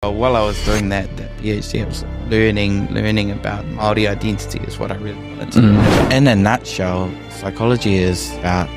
While I was doing that PhD, I was learning about Māori identity is what I really wanted to do. In a nutshell, psychology is about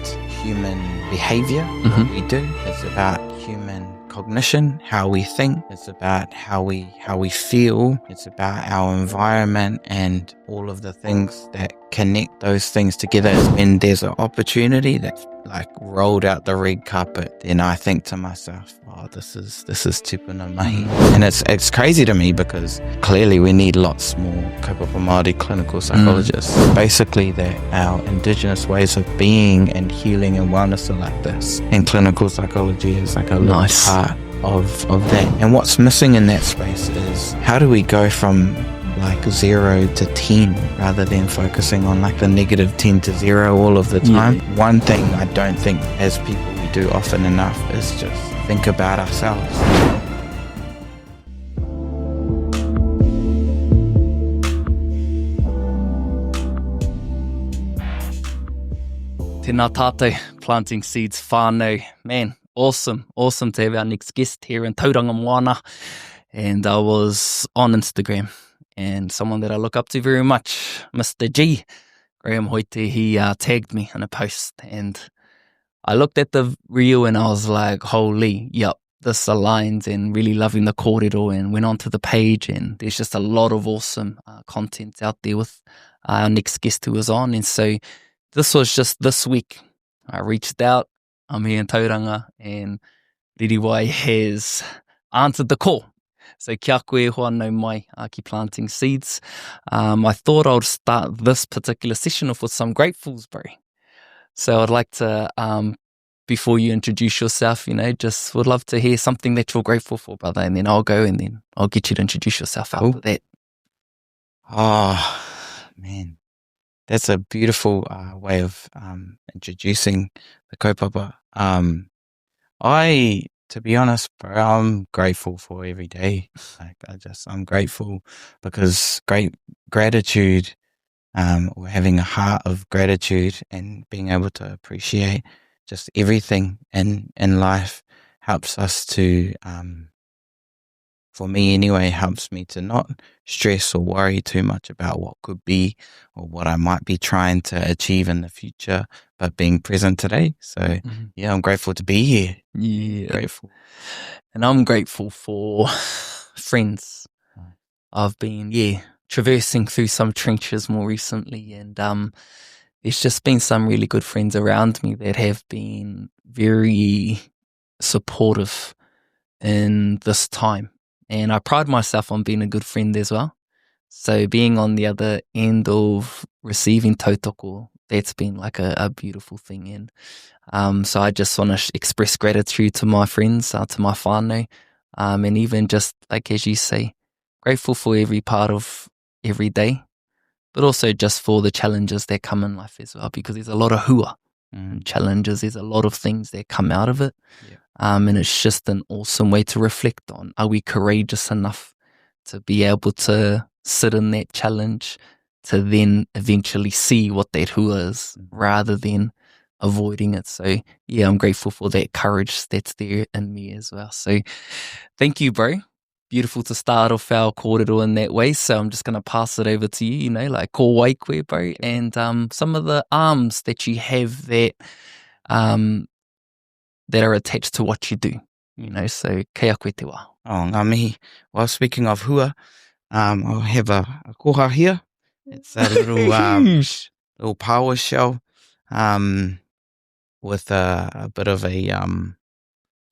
human behavior, what we do. It's about human cognition, how we think. It's about how we feel. It's about our environment and all of the things that connect those things together. When there's an opportunity that's like rolled out the red carpet, then I think to myself, oh, this is tupuna mahi. And it's crazy to me because clearly we need lots more Kaupapa Māori clinical psychologists. Basically that our indigenous ways of being and healing and wellness are like this. And clinical psychology is like a little part of that. And what's missing in that space is how do we go from like 0 to 10 rather than focusing on like the negative 10 to 0 all of the time. One thing I don't think as people we do often enough is just think about ourselves. Tēnā tātou, planting seeds, Whānau. Man, awesome to have our next guest here in Tauranga Moana. And I was on Instagram, and someone that I look up to very much, Mr. G, Graham Hoite, he tagged me in a post, and I looked at the reel and I was like, holy, yep, this aligns, and really loving the kōrero, and went onto the page, and there's just a lot of awesome content out there with our next guest who was on. And so this was just this week. I reached out, I'm here in Tauranga, and Ririwai has answered the call. So kia koe Whānau mai ki planting seeds. I thought I would start this particular session off with some gratefuls, bro. So I'd like to, before you introduce yourself, just would love to hear something that you're grateful for, brother. And then I'll go and then I'll get you to introduce yourself after that. Oh, man. That's a beautiful way of introducing the kaupapa. To be honest, bro, I'm grateful for every day. I'm grateful because gratitude, or having a heart of gratitude and being able to appreciate just everything in life helps us to, for me anyway, helps me to not stress or worry too much about what could be or what I might be trying to achieve in the future, but being present today. So yeah, I'm grateful to be here. Yeah. Grateful. And I'm grateful for friends. I've been, traversing through some trenches more recently, and there's just been some really good friends around me that have been very supportive in this time. And I pride myself on being a good friend as well. So being on the other end of receiving tautoko, that's been like a beautiful thing. And so I just want to express gratitude to my friends, to my whānau, and even just, like as you say, grateful for every part of every day, but also just for the challenges that come in life as well, because there's a lot of hua challenges. There's a lot of things that come out of it. Yeah. And it's just an awesome way to reflect on, are we courageous enough to be able to sit in that challenge to then eventually see what that hua is rather than avoiding it. So yeah, I'm grateful for that courage that's there in me as well. So thank you, bro. Beautiful to start off our kōrero in that way. So I'm just going to pass it over to you, like ko waikwe, bro, and some of the arms that you have that that are attached to what you do, so kia koe te wā. Oh, ngā mihi. Well, speaking of hua, I'll have a koha here. It's a little power shell with a bit of a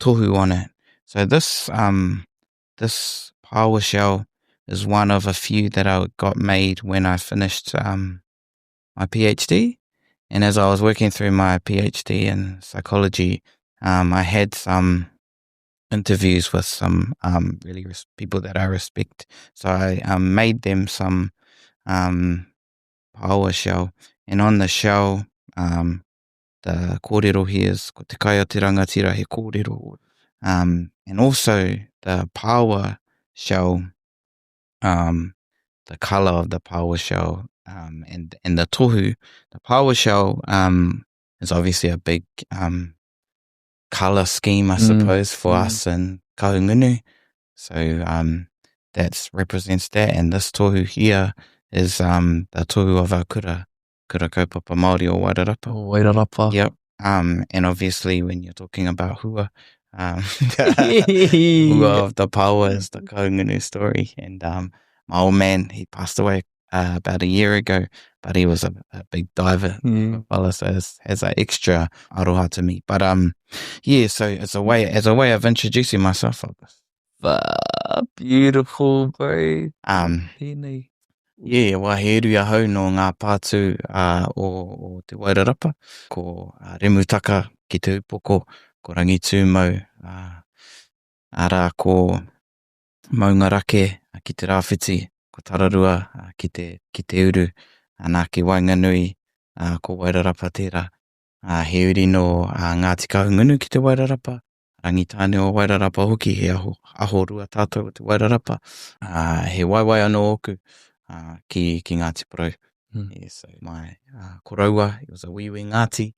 tohu on it. So this power shell is one of a few that I got made when I finished my PhD. And as I was working through my PhD in psychology, I had some interviews with some really people that I respect. So I made them some power shell. And on the shell, the kōrero here is ko te kai o te rangatira he kōrero. And also the power shell, the colour of the power shell, and the tohu. The power shell is obviously a big colour scheme, I suppose, for us in Kaungunu. So that represents that. And this tohu here is the tohu of our kura kaupapa Māori o Wairarapa. Wairarapa. Yep. And obviously when you're talking about hua, hua of the paua is the kaungunu story. And my old man, he passed away about a year ago, but he was a big diver. Well, so has an extra aroha to me. But yeah, so as a way of introducing myself, I guess. Beautiful, bro. Yeah, wa he rua hau no ngā pātū o te Wairarapa, ko remutaka ki te upoko, ko rangitū mau, ara ko maunga rake ki te rāwhiti, ko tararua ki te uru, nā ki Wainganui, ko Wairarapa tērā. He uri no Ngāti Kahungunu ki te Wairarapa, rangi Tāne o Wairarapa hoki, he aho rua tātou o te Wairarapa, he waiwai anō oku ki Ngāti Porou. Yeah, so my koraua, he was a wee Ngāti.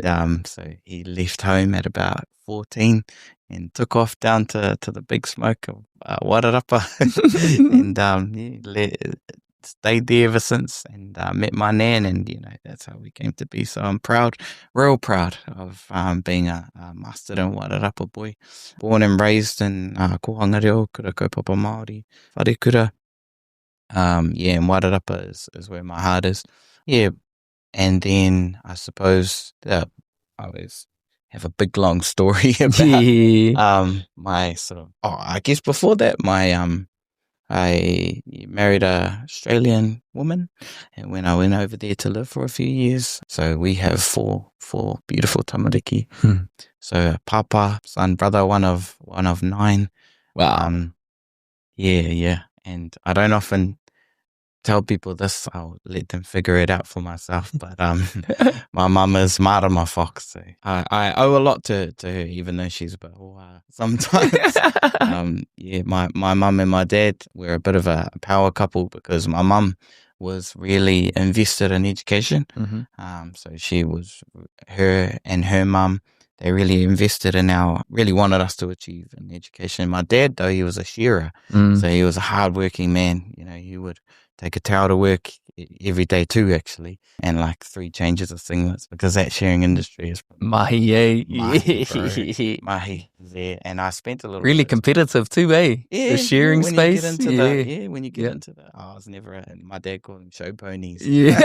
And, so he left home at about 14 and took off down to the big smoke of Wairarapa. And stayed there ever since, and met my nan, and that's how we came to be. So I'm proud, real proud of being a master in Wairarapa boy, born and raised in Kohanga kura kaupapa Māori, wharekura. And Wairarapa is where my heart is. Yeah, and then I suppose that I always have a big long story about my sort of. I guess before that, I married a Australian woman, and when I went over there to live for a few years, so we have four beautiful tamariki. So papa, son, brother, one of 9. Wow. Yeah. And I don't often tell people this. I'll let them figure it out for myself. But my mum is Māori Fox, so I owe a lot to her, even though she's a bit sometimes. My mum and my dad were a bit of a power couple, because my mum was really invested in education. So she was, her and her mum, they really invested in really wanted us to achieve in education. My dad, though, he was a shearer, so he was a hard-working man. He would take a towel to work every day too, actually, and like 3 changes of singlets, because that shearing industry is mahi, mahi there. And I spent a little really competitive too, eh? Yeah, the shearing when space. You get into when you get into I was never. My dad called them show ponies. Yeah,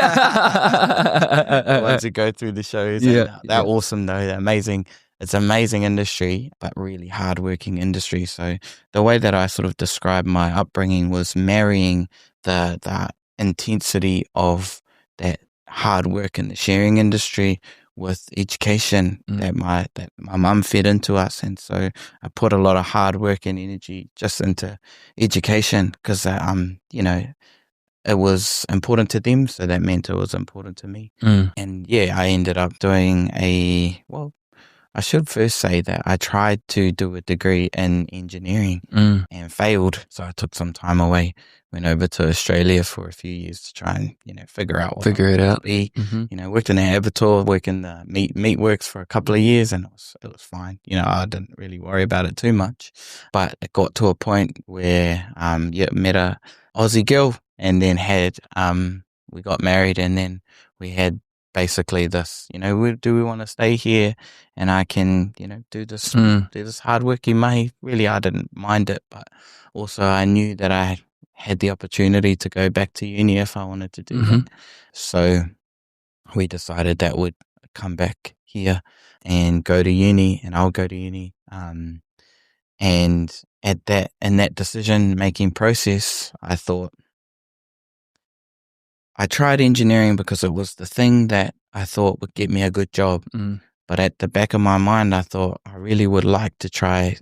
the ones who go through the shows. They're awesome though. They're amazing. It's an amazing industry, but really hard-working industry. So the way that I sort of described my upbringing was marrying the intensity of that hard work in the shearing industry with education that my mum fed into us. And so I put a lot of hard work and energy just into education, because it was important to them, so that meant it was important to me. And I ended up doing I should first say that I tried to do a degree in engineering and failed. So I took some time away, went over to Australia for a few years to try and figure it out. Worked in an abattoir, worked in the meat works for a couple of years, and it was fine. I didn't really worry about it too much. But it got to a point where met a Aussie girl, and then we got married, and then we had basically this, do we want to stay here and I can, do this hard work in mahi. Really, I didn't mind it, but also I knew that I had the opportunity to go back to uni if I wanted to do that. So we decided that we'd come back here and go to uni, and I'll go to uni. And in that decision-making process, I thought, I tried engineering because it was the thing that I thought would get me a good job. But at the back of my mind, I thought I really would like to try,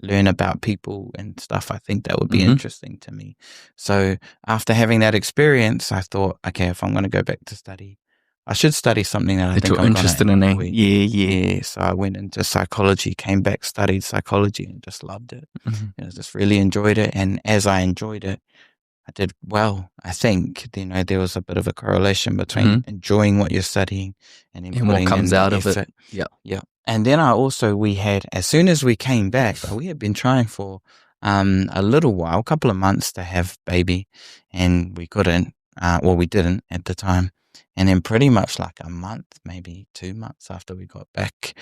learn about people and stuff. I think that would be interesting to me. So after having that experience, I thought, okay, if I'm going to go back to study, I should study something that I think I'm interested in. Yeah. So I went into psychology, came back, studied psychology, and just loved it. Just really enjoyed it. And as I enjoyed it, I did well. I think there was a bit of a correlation between enjoying what you're studying and what comes out of it. Yeah. And then we had, as soon as we came back, we had been trying for a little while, a couple of months to have baby, and we couldn't. We didn't at the time. And then pretty much like a month, maybe 2 months after we got back,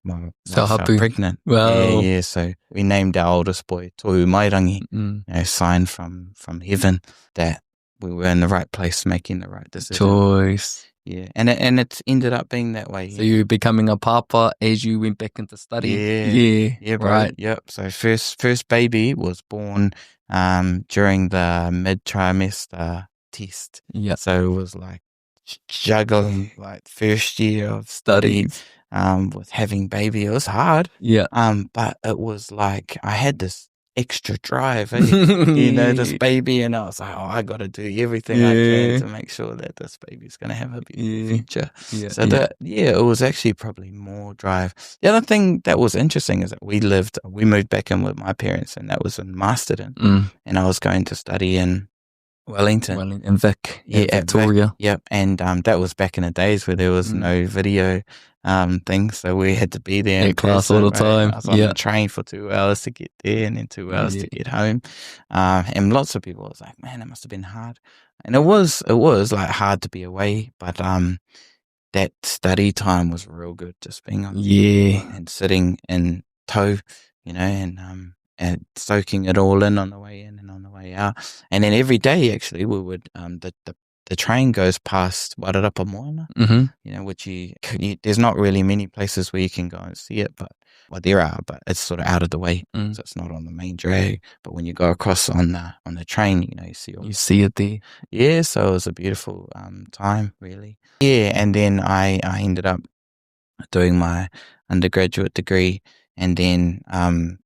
my wife fell pregnant. Wow. Yeah. So we named our oldest boy Tohu Mairangi, sign from heaven that we were in the right place, making the right decision. Choice. Yeah, and it's ended up being that way. So you were becoming a papa as you went back into study. Yeah, bro. Right. Yep. So first baby was born during the mid-trimester test. Yeah. So it was like juggling like first year of study with having baby. It was hard. Yeah. But it was like I had this extra drive, this baby, and I was like, I got to do everything I can to make sure that this baby's going to have a beautiful future. Yeah. So it was actually probably more drive. The other thing that was interesting is that we moved back in with my parents, and that was in Masterton, and I was going to study in Wellington. In Vic. Yeah, Victoria. Vic, yep. And that was back in the days where there was no video thing, so we had to be there in class all the time. I was on the train for 2 hours to get there, and then 2 hours to get home. And lots of people was like, man, it must have been hard. And it was like hard to be away, but that study time was real good, just being on and sitting in tow, and soaking it all in on the way in and on the way out. And then every day, actually, we would the train goes past Wararapa Moana, which there's not really many places where you can go and see it, but there are, but it's sort of out of the way, so it's not on the main drag. But when you go across on the train, you see it there. Yeah, so it was a beautiful time, really. Yeah, and then I ended up doing my undergraduate degree, and then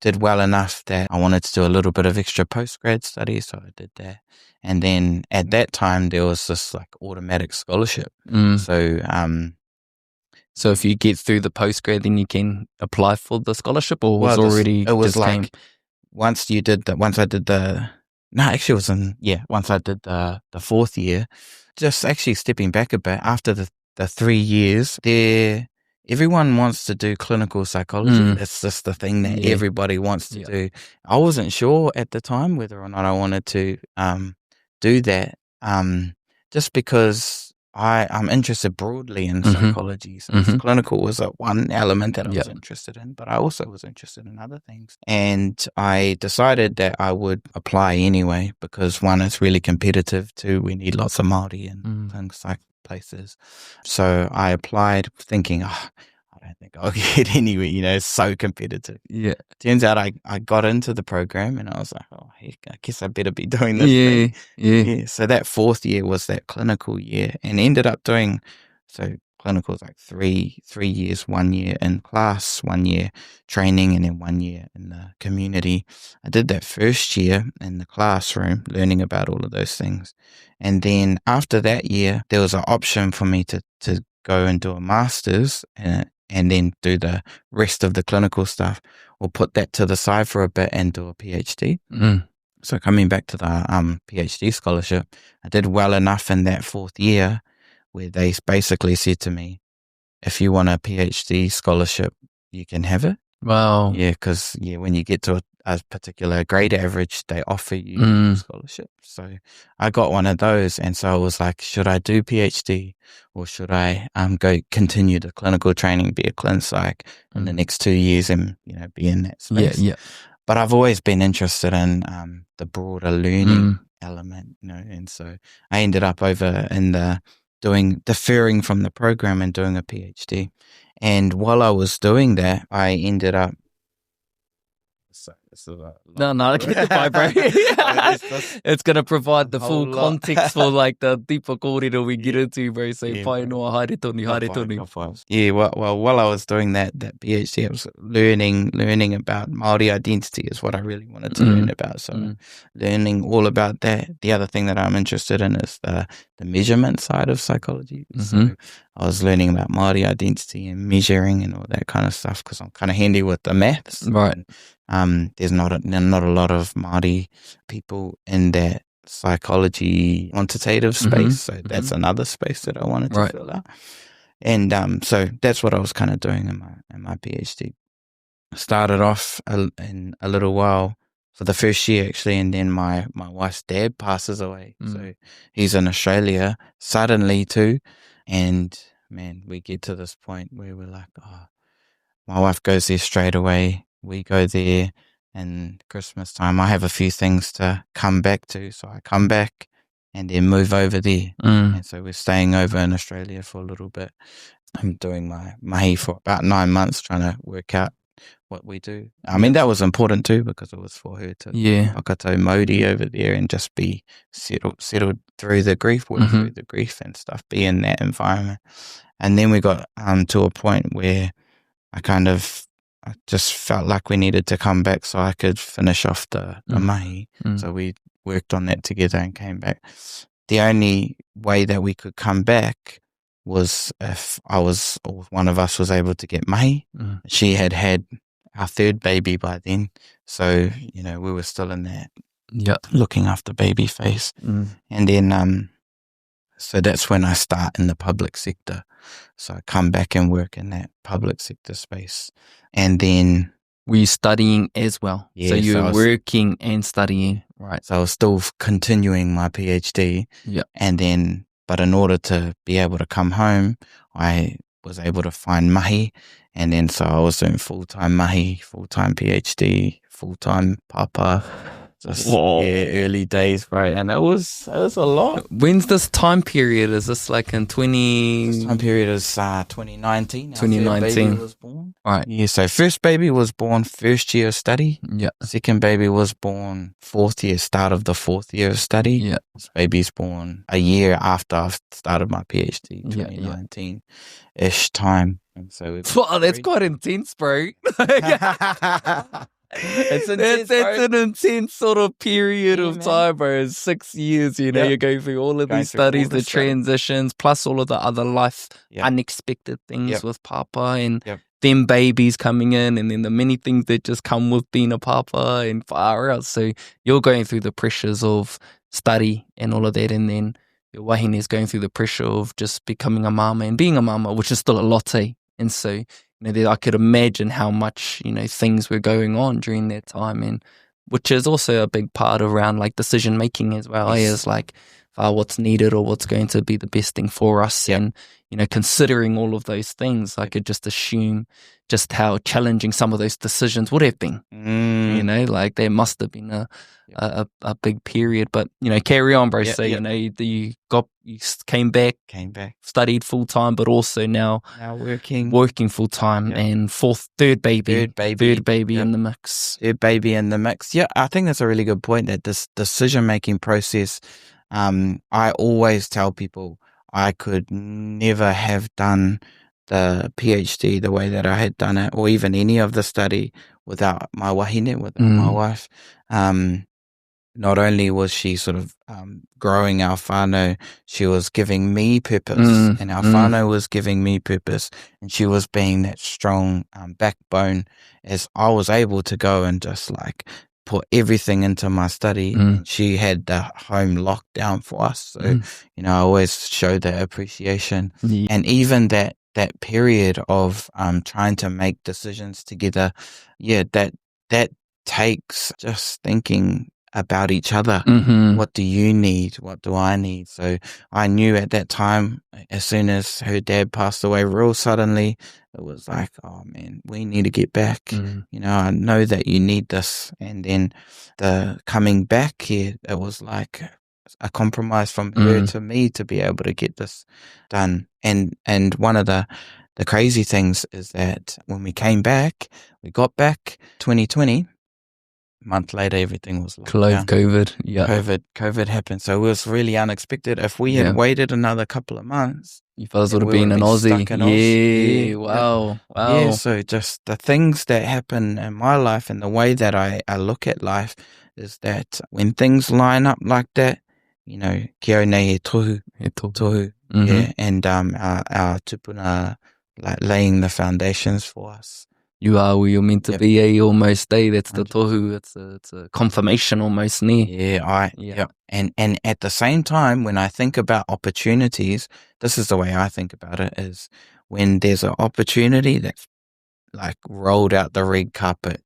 did well enough that I wanted to do a little bit of extra postgrad study, so I did that. And then at that time, there was this like automatic scholarship. So if you get through the postgrad, then you can apply for the scholarship, or once I did the fourth year, just actually stepping back a bit after the 3 years there. Everyone wants to do clinical psychology. It's just the thing that everybody wants to do. I wasn't sure at the time whether or not I wanted to do that, just because I'm interested broadly in psychology. So clinical was one element that I was interested in, but I also was interested in other things. And I decided that I would apply anyway, because one, it's really competitive. Two, we need lots of Māori and things like places. So I applied thinking, I don't think I'll get anywhere, it's so competitive. Yeah. Turns out I got into the program, and I was like, heck, I guess I better be doing this thing. Yeah. So that fourth year was that clinical year, and ended up doing, so clinical was like three years, 1 year in class, 1 year training, and then 1 year in the community. I did that first year in the classroom, learning about all of those things. And then after that year, there was an option for me to go and do a master's and then do the rest of the clinical stuff, or put that to the side for a bit and do a PhD. So coming back to the PhD scholarship, I did well enough in that fourth year where they basically said to me, if you want a PhD scholarship, you can have it. Wow. Yeah, because when you get to a particular grade average, they offer you a scholarship. So I got one of those, and so I was like, should I do PhD, or should I go continue the clinical training, be a clin psych in the next 2 years, and be in that space? Yeah. But I've always been interested in the broader learning element, and so I ended up over in deferring from the program and doing a PhD. And while I was doing that, I ended up. No, get the vibe, bro. It's going to provide the full context for like the deeper kōrero we get into, bro. So pai noa, haere tonu. Yeah, well, while I was doing that PhD, I was learning about Māori identity is what I really wanted to learn about. So learning all about that. The other thing that I'm interested in is the measurement side of psychology. So I was learning about Māori identity and measuring and all that kind of stuff, because I'm kind of handy with the maths. Right. There's not a lot of Māori people in that psychology quantitative space, so that's another space that I wanted to fill out. And so that's what I was kind of doing in my PhD. Started off in a little while for the first year actually, and then my wife's dad passes away. So he's in Australia suddenly too, and man, we get to this point where we're like, oh, my wife goes there straight away. We go there, and Christmas time, I have a few things to come back to, so I come back and then move over there. And so we're staying over in Australia for a little bit. I'm doing my mahi for about 9 months, trying to work out what we do. I mean, that was important too, because it was for her to whakato Māori over there and just be settled through the grief, work through the grief and stuff, be in that environment. And then we got to a point where I just felt like we needed to come back so I could finish off the mahi. So we worked on that together and came back. The only way that we could come back was if one of us was able to get mahi. She had our third baby by then. So, we were still in that looking after baby phase. And then, so that's when I start in the public sector. So I come back and work in that public sector space. And then... Were you studying as well? Yeah. So you were working and studying, right? So I was still continuing my PhD. Yeah. And then, but in order to be able to come home, I was able to find mahi. And then so I was doing full-time mahi, full-time PhD, full-time papa. Just early days, right? And it was a lot. When's this time period? Is this like in This time period is 2019. 2019. Our third baby was born. Right. Yeah, so first baby was born first year of study. Yeah. Second baby was born start of the fourth year of study. Yeah. This baby's born a year after I've started my PhD, 2019-ish time. And so that's quite intense, bro. It's intense, that's an intense sort of period of time, bro. It's 6 years, you're going through all of these studies, the transitions, plus all of the other life unexpected things with papa and them babies coming in, and then the many things that just come with being a papa and far out. So you're going through the pressures of study and all of that, and then your wahine is going through the pressure of just becoming a mama and being a mama, which is still a lot, eh? And so I could imagine how much, things were going on during that time, and which is also a big part around like decision making as well. Yes. Is like what's needed or what's going to be the best thing for us. And, considering all of those things, I could just assume just how challenging some of those decisions would have been. Like there must have been a big period, but, carry on, bro. So, you came back, studied full time, but also now working full time and third baby in the mix. Third baby in the mix. Yeah, I think that's a really good point, that this decision-making process, I always tell people I could never have done the PhD the way that I had done it, or even any of the study, without my wahine, without my wife. Not only was she sort of growing our whānau, she was giving me purpose, and our whānau was giving me purpose, and she was being that strong backbone as I was able to go and just like put everything into my study. And she had the home locked down for us. So, I always show that appreciation. Yeah. And even that period of trying to make decisions together, that takes just thinking about each other. What do you need? What do I need? So I knew at that time, as soon as her dad passed away real suddenly, it was like, oh man, we need to get back. I know that you need this. And then the coming back here, it was like a compromise from her to me to be able to get this done. And one of the crazy things is that when we came back, we got back 2020. Month later, everything was locked down. COVID happened, so it was really unexpected. If we had waited another couple of months, you fellas would have been in Aussie. Wow. Yeah, so just the things that happen in my life and the way that I look at life is that when things line up like that, kia nei he tohu. Yeah, and our tupuna, like laying the foundations for us. You are where you're meant to be, almost, That's the tohu. It's a confirmation almost, ne? Yeah. And at the same time, when I think about opportunities, this is the way I think about it, is when there's an opportunity that's like rolled out the red carpet,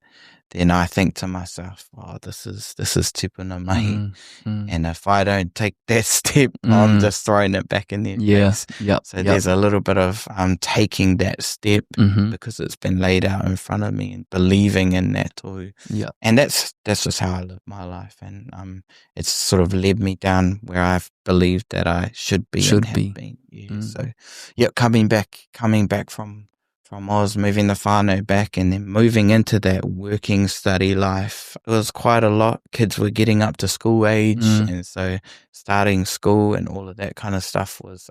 then I think to myself, oh, this is tupuna mahi. And if I don't take that step, I'm just throwing it back in their face. So there's a little bit of taking that step because it's been laid out in front of me and believing in that tohu. And that's just how I live my life. And it's sort of led me down where I've believed that I should be and have been. So coming back from Oz, moving the whānau back and then moving into that working study life. It was quite a lot. Kids were getting up to school age, and so starting school and all of that kind of stuff was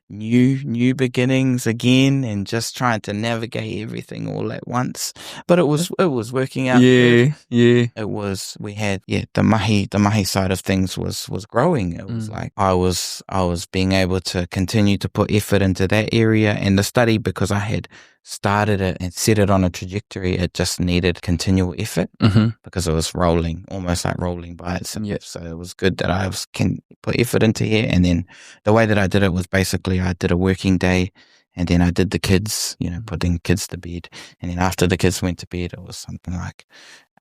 new beginnings again, and just trying to navigate everything all at once. But it was working out. It was, we had the mahi side of things was growing. It was like I was being able to continue to put effort into that area, and the study, because I had started it and set it on a trajectory, it just needed continual effort because it was almost like rolling by itself. So it was good that I can put effort into here. And then the way that I did it was basically I did a working day, and then I did the kids, putting kids to bed. And then after the kids went to bed, it was something like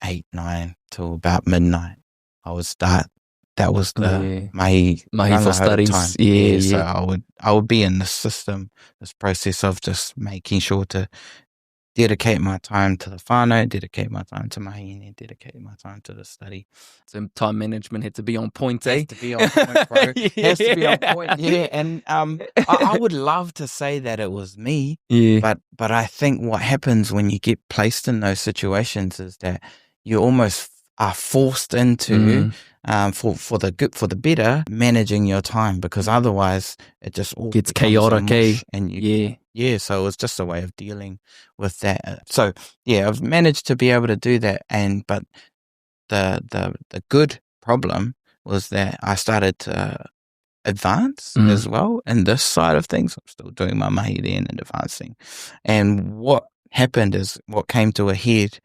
8, 9 till about midnight. I would start. That was the mahi for studies time. So I would be in this system, this process of just making sure to dedicate my time to the whānau, dedicate my time to mahi, and then dedicate my time to the study. So time management had to be on point, eh? Has to be on point, bro. Has to be on point, And I would love to say that it was me, but I think what happens when you get placed in those situations is that you almost are forced into for the better managing your time, because otherwise it just all gets chaotic, and so it was just a way of dealing with that. So I've managed to be able to do that, but the good problem was that I started to advance as well in this side of things. I'm still doing my mahi then and advancing, and what happened is what came to a head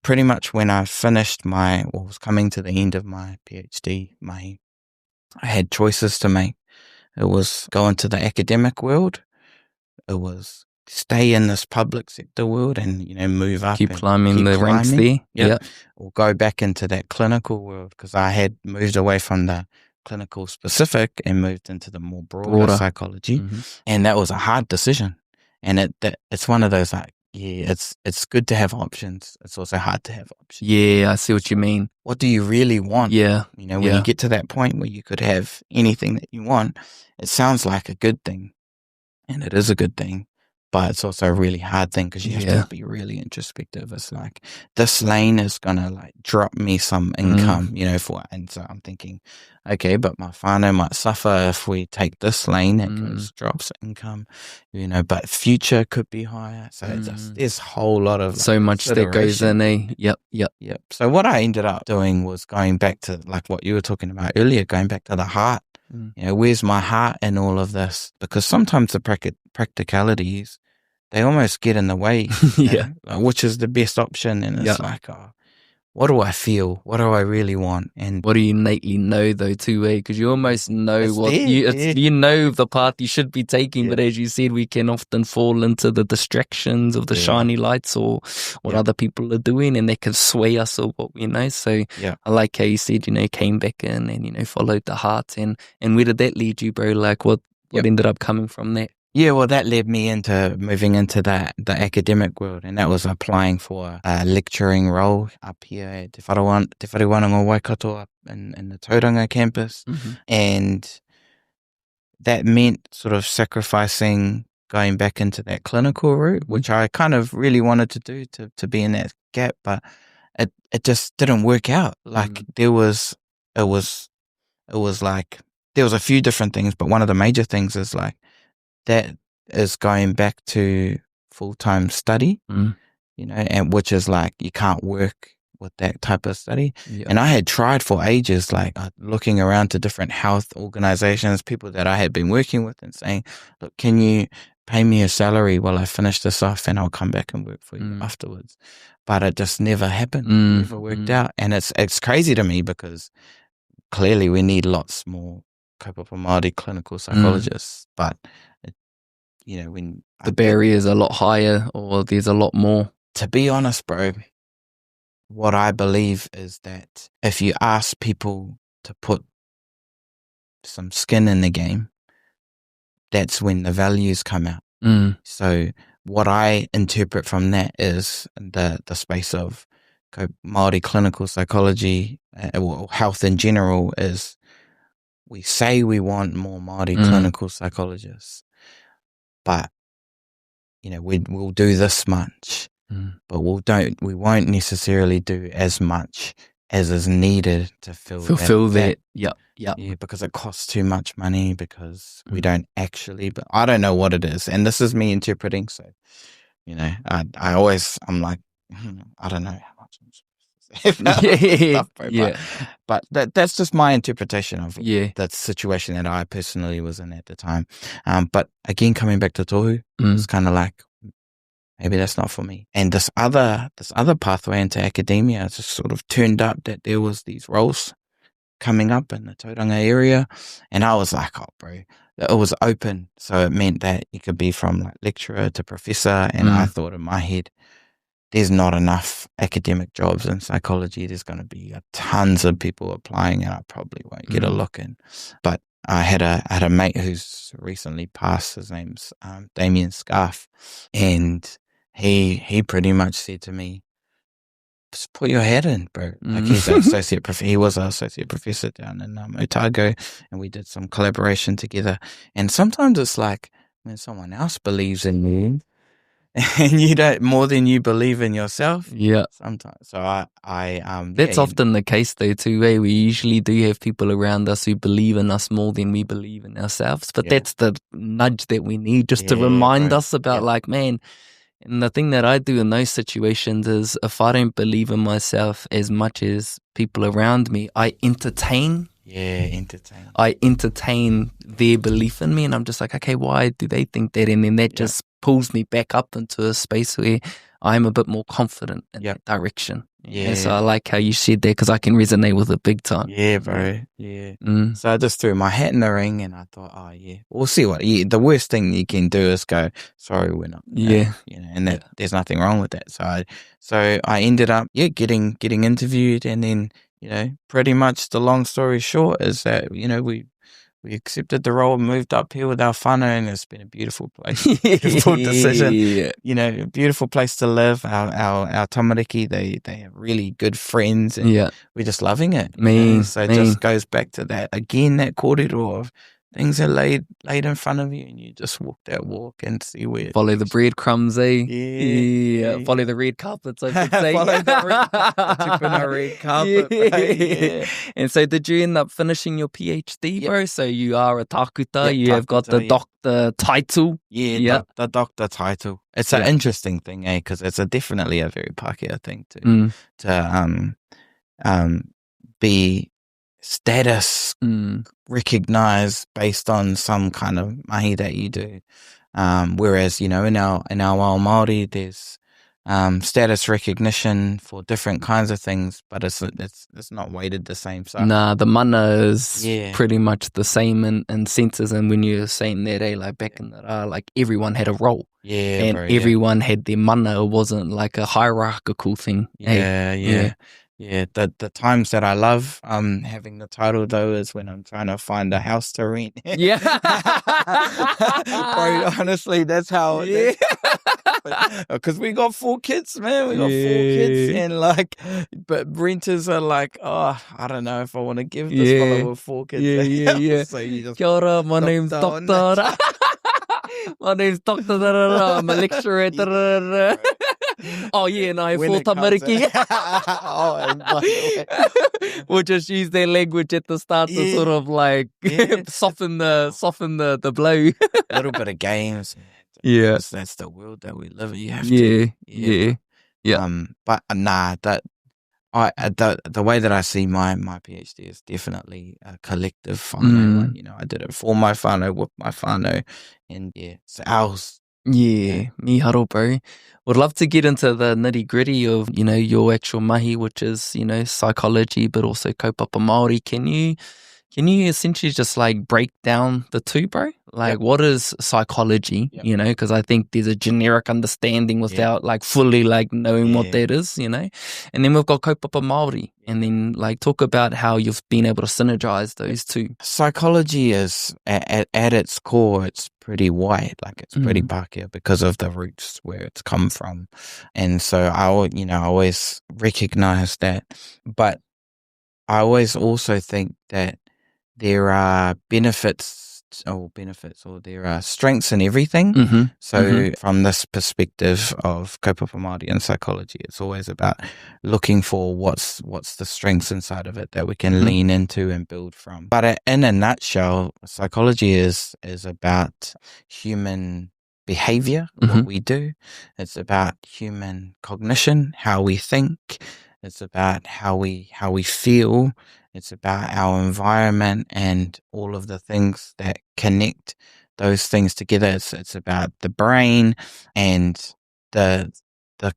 pretty much when I finished was coming to the end of my PhD mahi. I had choices to make. It was go into the academic world. It was stay in this public sector world and, move up. Keep climbing the ranks there. Yeah. Or go back into that clinical world, because I had moved away from the clinical specific and moved into the more broader psychology. And that was a hard decision. And it's one of those like, it's good to have options. It's also hard to have options. Yeah, I see what you mean. What do you really want? Yeah. When you get to that point where you could have anything that you want, it sounds like a good thing. And it is a good thing. But it's also a really hard thing, because you have to be really introspective. It's like, this lane is going to like drop me some income, and so I'm thinking, okay, but my whānau might suffer if we take this lane that drops income, but future could be higher. So there's a whole lot of so much that goes in, eh? Yep. So what I ended up doing was going back to like what you were talking about earlier, going back to the heart. Where's my heart in all of this? Because sometimes the practicalities, they almost get in the way, which is the best option. And it's like, what do I feel? What do I really want? And what do you innately know though too, eh? Because you almost know you know the path you should be taking, but as you said, we can often fall into the distractions of the shiny lights or what other people are doing, and they can sway us or what we know. So I like how you said, came back in and followed the heart. And where did that lead you, bro? Like what ended up coming from that? Yeah, well, that led me into moving into the academic world, and that was applying for a lecturing role up here at Te Whānau Waikato up in the Tauranga campus. And that meant sort of sacrificing going back into that clinical route, which I kind of really wanted to do to be in that gap, but it just didn't work out. Like there was like, there was a few different things, but one of the major things is like, that is going back to full-time study, and which is like, you can't work with that type of study. And I had tried for ages, like looking around to different health organizations, people that I had been working with, and saying, look, can you pay me a salary while I finish this off and I'll come back and work for you afterwards? But it just never happened, never worked out. And it's crazy to me, because clearly we need lots more Kaupapa Māori clinical psychologists, but when the barrier is a lot higher, or there's a lot more. To be honest, bro, what I believe is that if you ask people to put some skin in the game, that's when the values come out. So what I interpret from that is the space of Māori clinical psychology or health in general is we say we want more Māori clinical psychologists, but we'll do this much, but we won't necessarily do as much as is needed to fulfill that. Yeah, because it costs too much money, because we don't actually, but I don't know what it is. And this is me interpreting. So, I'm like, I don't know how much I'm supposed to say about stuff, but that's just my interpretation of the situation that I personally was in at the time. But again, coming back to tohu, it's kind of like, maybe that's not for me. And this other pathway into academia just sort of turned up that there was these roles coming up in the Tauranga area, and I was like, oh bro, it was open, so it meant that you could be from like lecturer to professor. And I thought in my head, there's not enough academic jobs in psychology. There's going to be tons of people applying, and I probably won't get a look in. But I had a mate who's recently passed. His name's Damien Scarf, and he pretty much said to me, just put your head in, bro. Like he's an associate professor. He was an associate professor down in Otago, and we did some collaboration together. And sometimes it's like when someone else believes in you, and you don't more than you believe in yourself. Yeah. Sometimes. So I that's often the case though too, eh? We usually do have people around us who believe in us more than we believe in ourselves. But that's the nudge that we need just to remind us about like, man. And the thing that I do in those situations is if I don't believe in myself as much as people around me, I entertain. I entertain their belief in me, and I'm just like, okay, why do they think that? And then that just pulls me back up into a space where I'm a bit more confident in that direction. Yeah, so I like how you said that because I can resonate with it big time. Yeah, bro. Yeah. So I just threw my hat in the ring, and I thought, oh yeah, we'll see what. Yeah, the worst thing you can do is go, sorry, we're not. And that there's nothing wrong with that. So I ended up getting interviewed, and then pretty much the long story short is that we accepted the role, moved up here with our whānau, and it's been a beautiful place, beautiful decision. Beautiful place to live. Our tamariki, they have really good friends, and we're just loving it. So it just goes back to that again, that kōrero of things are laid in front of you, and you just walk that walk and see where. Follow the breadcrumbs, eh? Yeah. Follow the red carpets, I should say. Follow the red carpet. And so, did you end up finishing your PhD, bro? So you are a takuta. You have got the doctor title. The doctor title. It's an interesting thing, eh? Because it's definitely a very Pākehā thing to be status recognized based on some kind of mahi that you do, whereas in our wild Māori there's status recognition for different kinds of things, but it's not weighted the same. So the mana is pretty much the same in senses. And when you're saying that, like back in the like everyone had a role, everyone had their mana. It wasn't like a hierarchical thing. The times that I love having the title though is when I'm trying to find a house to rent. Bro, honestly, that's how. Because we got 4 kids, man. We got 4 kids, and but renters are like, oh, I don't know if I want to give this fellow with 4 kids. So you just, kia ora, my name's Doctor. My name's Doctor. I'm a lecturer. Oh yeah, and I have 4 tamariki. We'll just use their language at the start to sort of like soften the blow. A little bit of games. That's the world that we live in. You have to. But the way that I see my PhD is definitely a collective whānau. I did it for my whānau, with my whānau, and it's ours. Miharo, bro. Would love to get into the nitty gritty of your actual mahi, which is psychology, but also kaupapa Māori. Can you essentially just like break down the two, bro? Like, what is psychology, you know, because I think there's a generic understanding without like fully like knowing what that is, you know. And then we've got Kaupapa Māori, and then like talk about how you've been able to synergize those two. Psychology is at its core, it's pretty white, like it's pretty Pākehā because of the roots where it's come from. And so I always recognize that, but I always also think that there are benefits or there are strengths in everything. So from this perspective of kaupapa Māori and psychology, it's always about looking for what's the strengths inside of it that we can lean into and build from. But in a nutshell, psychology is about human behavior, what we do. It's about human cognition, how we think. It's about how we feel. It's about our environment and all of the things that connect those things together. It's about the brain, and the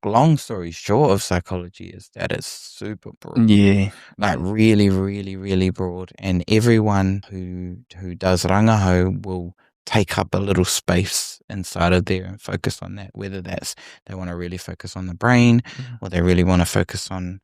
long story short of psychology is that it's super broad. Yeah. Like really, really, really broad. And everyone who does rangahau will take up a little space inside of there and focus on that, whether that's they want to really focus on the brain or they really want to focus on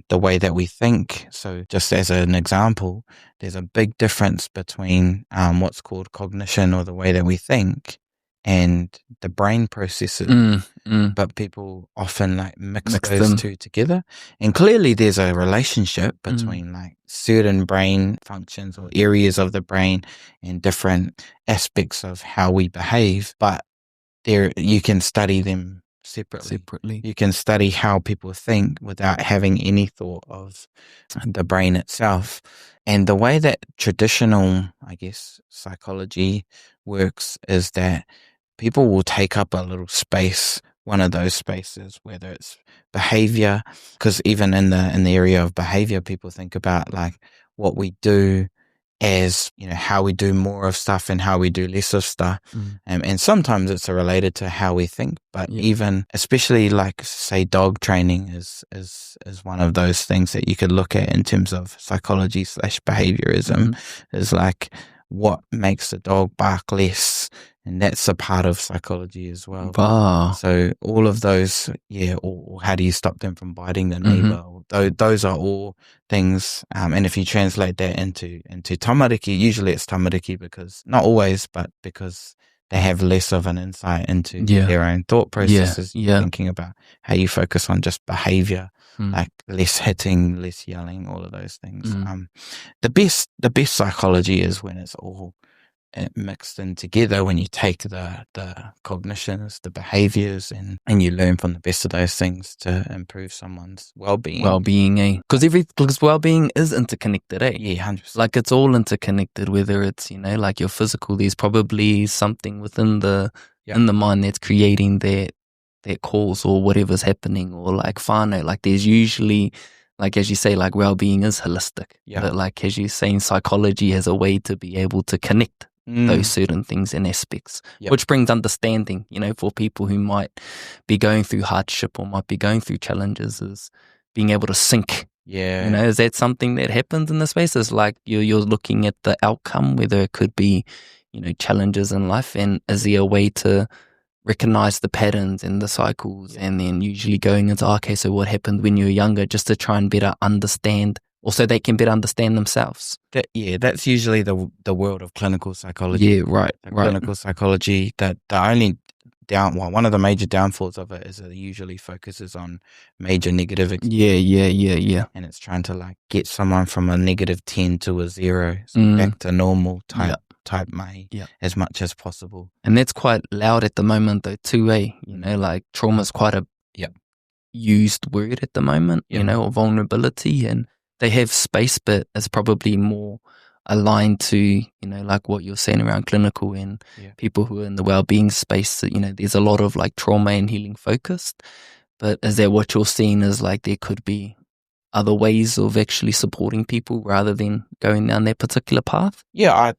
the way that we think. So just as an example, there's a big difference between what's called cognition, or the way that we think, and the brain processes. But people often like mix those two together. And clearly there's a relationship between like certain brain functions or areas of the brain and different aspects of how we behave. But you can study them separately. You can study how people think without having any thought of the brain itself. And the way that traditional, I guess, psychology works is that people will take up a little space, one of those spaces, whether it's behavior, because even in the area of behavior, people think about like what we do as, you know, how we do more of stuff and how we do less of stuff. And sometimes it's related to how we think, but even, especially like say dog training is one of those things that you could look at in terms of psychology / behaviorism, is like what makes the dog bark less. And that's a part of psychology as well. So all of those, or how do you stop them from biting the neighbor? Those are all things. And if you translate that into tamariki, usually it's tamariki because, not always, but because they have less of an insight into their own thought processes. Thinking about how you focus on just behavior, like less hitting, less yelling, all of those things. The best psychology is when it's all mixed in together, when you take the cognitions, the behaviors, and you learn from the best of those things to improve someone's well-being. Because well-being is interconnected, eh? Yeah, 100%. Like it's all interconnected, whether it's, you know, like your physical, there's probably something within in the mind that's creating that cause or whatever's happening, or like whānau, like there's usually, like as you say, like well-being is holistic. But like as you're saying, psychology has a way to be able to connect those certain things and aspects, which brings understanding, you know, for people who might be going through hardship or might be going through challenges, is being able to sync. You know, is that something that happens in the space? Is like you're looking at the outcome, whether it could be, you know, challenges in life, and is there a way to recognize the patterns and the cycles, and then usually going into, okay, so what happened when you were younger, just to try and better understand, or so they can better understand themselves. That's usually the world of clinical psychology. Clinical psychology, that the only one of the major downfalls of it is that it usually focuses on major negative experiences. And it's trying to like get someone from a -10 to a 0, so back to normal type mai as much as possible. And that's quite loud at the moment though too, eh? You know, like trauma is quite a used word at the moment, you know, or vulnerability, and they have space, but it's probably more aligned to, you know, like what you're saying around clinical and people who are in the well-being space, that, you know, there's a lot of like trauma and healing focused. But is that what you're seeing as like there could be other ways of actually supporting people rather than going down that particular path? I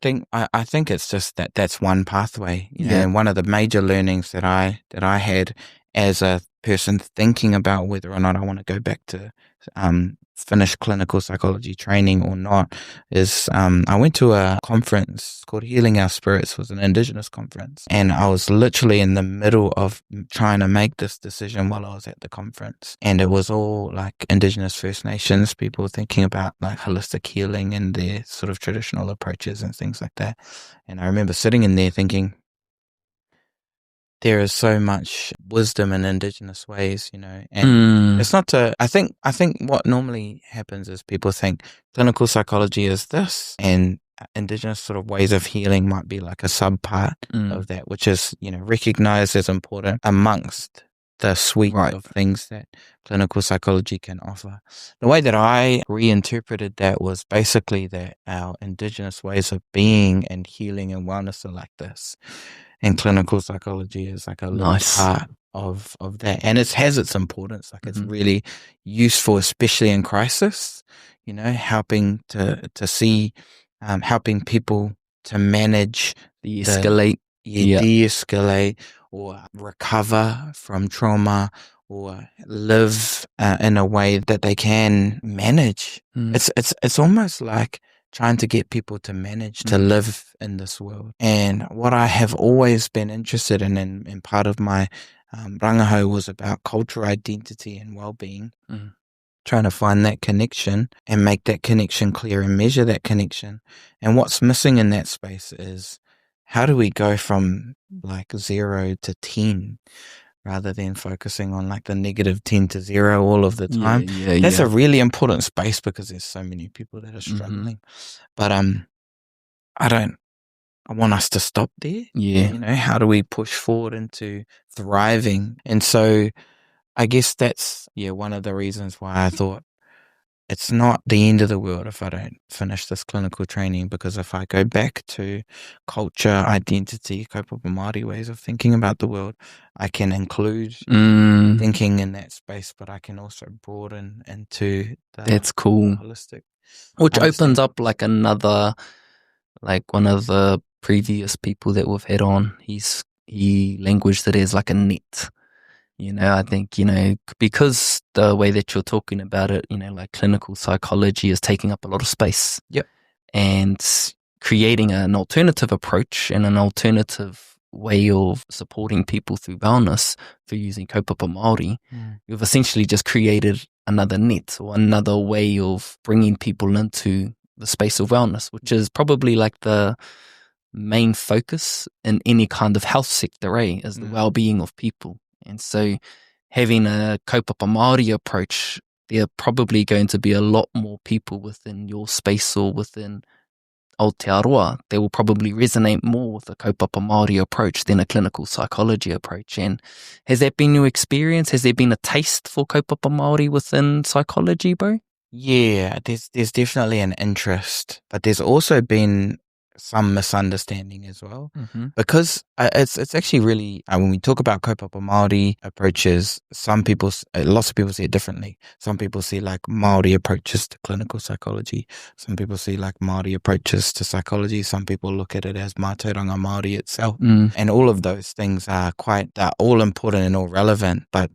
think it's just that's one pathway. You know, and one of the major learnings that I had as a person thinking about whether or not I want to go back to finish clinical psychology training or not is I went to a conference called Healing Our Spirits. It was an Indigenous conference, and I was literally in the middle of trying to make this decision while I was at the conference, and it was all like Indigenous First Nations people thinking about like holistic healing and their sort of traditional approaches and things like that. And I remember sitting in there thinking, there is so much wisdom in Indigenous ways, and it's not to, I think what normally happens is people think clinical psychology is this, and Indigenous sort of ways of healing might be like a subpart of that, which is, recognized as important amongst the suite of things that clinical psychology can offer. The way that I reinterpreted that was basically that our Indigenous ways of being and healing and wellness are like this. And clinical psychology is like a little part of that. And it has its importance. Like it's really useful, especially in crisis, helping to see, helping people to manage, de-escalate, de-escalate or recover from trauma or live in a way that they can manage. It's almost like trying to get people to manage to live in this world. And what I have always been interested in, and part of my rangahau was about cultural identity and well-being, trying to find that connection and make that connection clear and measure that connection. And what's missing in that space is, how do we go from like 0 to 10 rather than focusing on like the negative 10 to 0 all of the time? That's a really important space because there's so many people that are struggling. But I want us to stop there. How do we push forward into thriving? And so I guess that's one of the reasons why I thought it's not the end of the world if I don't finish this clinical training, because if I go back to culture, identity, Kaupapa Māori ways of thinking about the world, I can include thinking in that space, but I can also broaden into the holistic. Which opens up like another, like one of the previous people that we've had on, he languaged it as like a net. I think, because the way that you're talking about it, like clinical psychology is taking up a lot of space. And creating an alternative approach and an alternative way of supporting people through wellness through using Kaupapa Māori, you've essentially just created another net or another way of bringing people into the space of wellness, which is probably like the main focus in any kind of health sector, is the well-being of people. And so having a Kaupapa Māori approach, there are probably going to be a lot more people within your space or within Aotearoa that will probably resonate more with a Kaupapa Māori approach than a clinical psychology approach. And has that been your experience? Has there been a taste for Kaupapa Māori within psychology, bro? Yeah, there's definitely an interest, but there's also been some misunderstanding as well, because it's actually really, when we talk about Kaupapa Māori approaches, lots of people see it differently. Some people see like Māori approaches to clinical psychology. Some people see like Māori approaches to psychology. Some people look at it as mātauranga Māori itself. And all of those things are they're all important and all relevant, but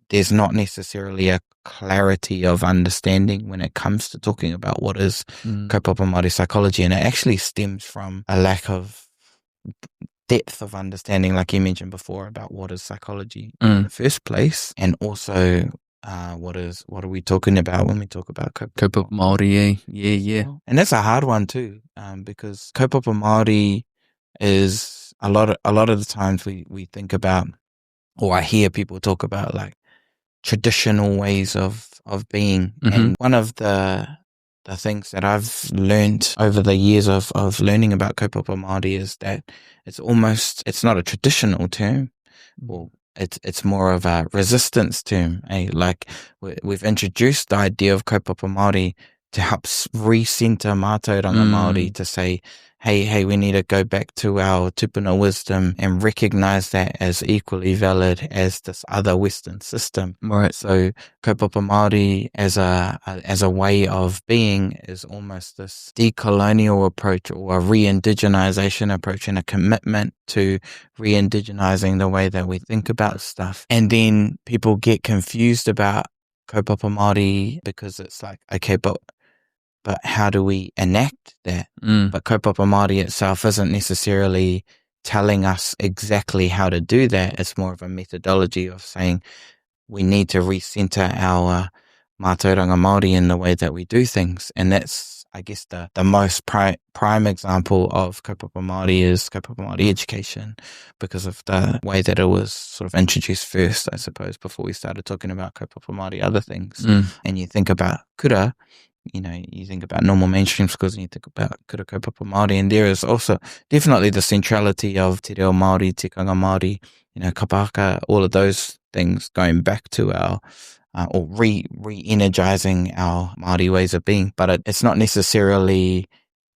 there's not necessarily a clarity of understanding when it comes to talking about what is Kaupapa Māori psychology. And it actually stems from a lack of depth of understanding, like you mentioned before, about what is psychology in the first place. And also, what are we talking about when we talk about Kaupapa Māori? Yeah. And that's a hard one too, because Kaupapa Māori is a lot of the times we think about, or I hear people talk about like traditional ways of being. And one of the things that I've learned over the years of learning about Kaupapa Māori is that it's not a traditional term. Well, it's more of a resistance term. Like we've introduced the idea of Kaupapa Māori to help recenter mātauranga Māori, to say, hey, we need to go back to our tupuna wisdom and recognize that as equally valid as this other Western system. Right. So Kaupapa Māori as a way of being is almost this decolonial approach or a re-indigenization approach, and a commitment to re-indigenizing the way that we think about stuff. And then people get confused about kaupapa Māori because it's like, okay, but how do we enact that? But kaupapa Māori itself isn't necessarily telling us exactly how to do that. It's more of a methodology of saying we need to recenter our mātauranga Māori in the way that we do things. And that's, I guess, the most prime example of kaupapa Māori is kaupapa Māori education, because of the way that it was sort of introduced first, I suppose, before we started talking about kaupapa Māori other things. And you think about kura, you think about normal mainstream schools and you think about kura kaupapa Māori, and there is also definitely the centrality of te reo Māori, te kanga Māori, kapaka, all of those things going back to our or re-energizing our Māori ways of being, but it's not necessarily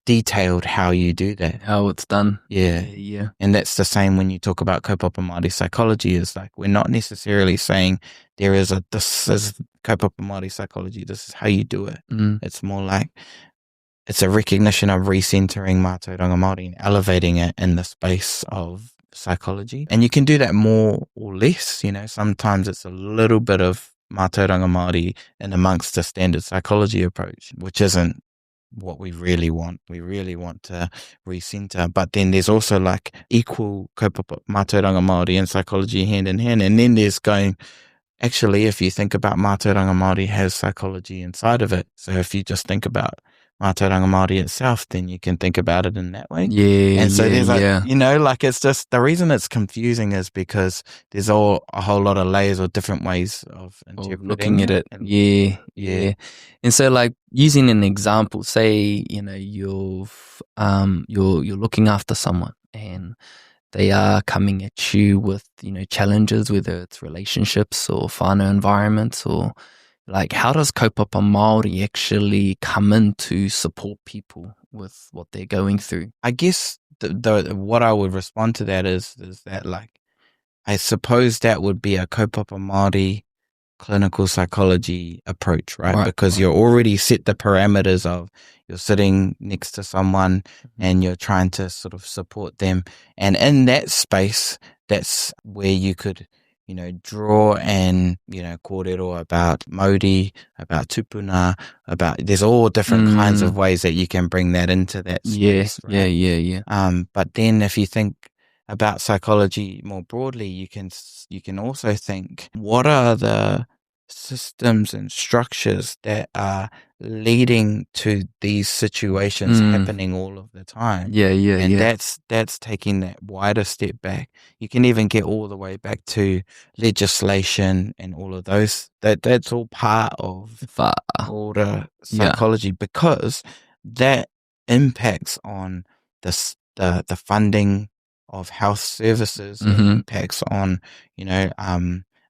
detailed how you do that. How it's done. Yeah. And that's the same when you talk about kaupapa Māori psychology. Is like, we're not necessarily saying this is kaupapa Māori psychology, this is how you do it. It's more like it's a recognition of recentering mātauranga Māori and elevating it in the space of psychology. And you can do that more or less. Sometimes it's a little bit of mātauranga Māori in amongst the standard psychology approach, which isn't what we really want. We really want to recenter, but then there's also like equal kaupapa mātauranga Māori and psychology hand in hand. And then there's going, actually, if you think about mātauranga Māori has psychology inside of it. So if you just think about mātauranga Māori itself, then you can think about it in that way. And so there's it's just, the reason it's confusing is because there's a whole lot of layers or different ways of looking at it. Yeah. And so, like, using an example, say, you're looking after someone and they are coming at you with, challenges, whether it's relationships or whānau environments, or like, how does kaupapa Māori actually come in to support people with what they're going through? I guess what I would respond to that is that, like, I suppose that would be a kaupapa Māori clinical psychology approach, right? Because you're already set the parameters of, you're sitting next to someone and you're trying to sort of support them. And in that space, that's where you could, draw and, kōrero about mauri, about tupuna, there's all different kinds of ways that you can bring that into that space. Yeah. But then if you think about psychology more broadly, you can also think, what are the systems and structures that are leading to these situations happening all of the time? And that's taking that wider step back. You can even get all the way back to legislation and all of those. That's all part of broader psychology, because that impacts on the funding of health services, impacts on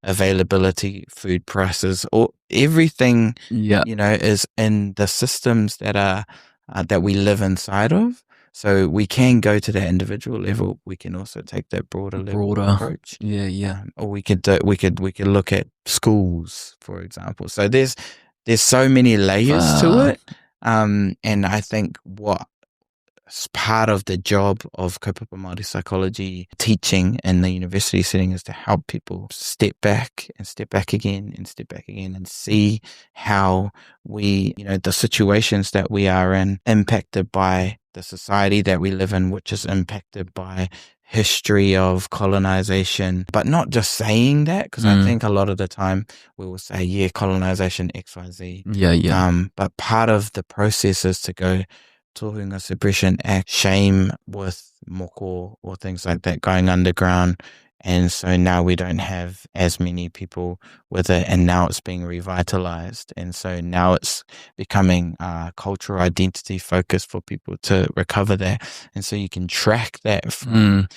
availability, food prices, or everything is in the systems that are that we live inside of. So we can go to that individual level. We can also take that broader approach. Or we could look at schools, for example. So there's so many layers to it. And I think what part of the job of kaupapa Māori psychology teaching in the university setting is to help people step back and step back again and step back again and see how we, the situations that we are in, impacted by the society that we live in, which is impacted by history of colonization, but not just saying that, because I think a lot of the time we will say, colonization, XYZ. But part of the process is to go tohunga suppression act, shame with moko or things like that going underground. And so now we don't have as many people with it, and now it's being revitalized. And so now it's becoming cultural identity focus for people to recover that. And so you can track that from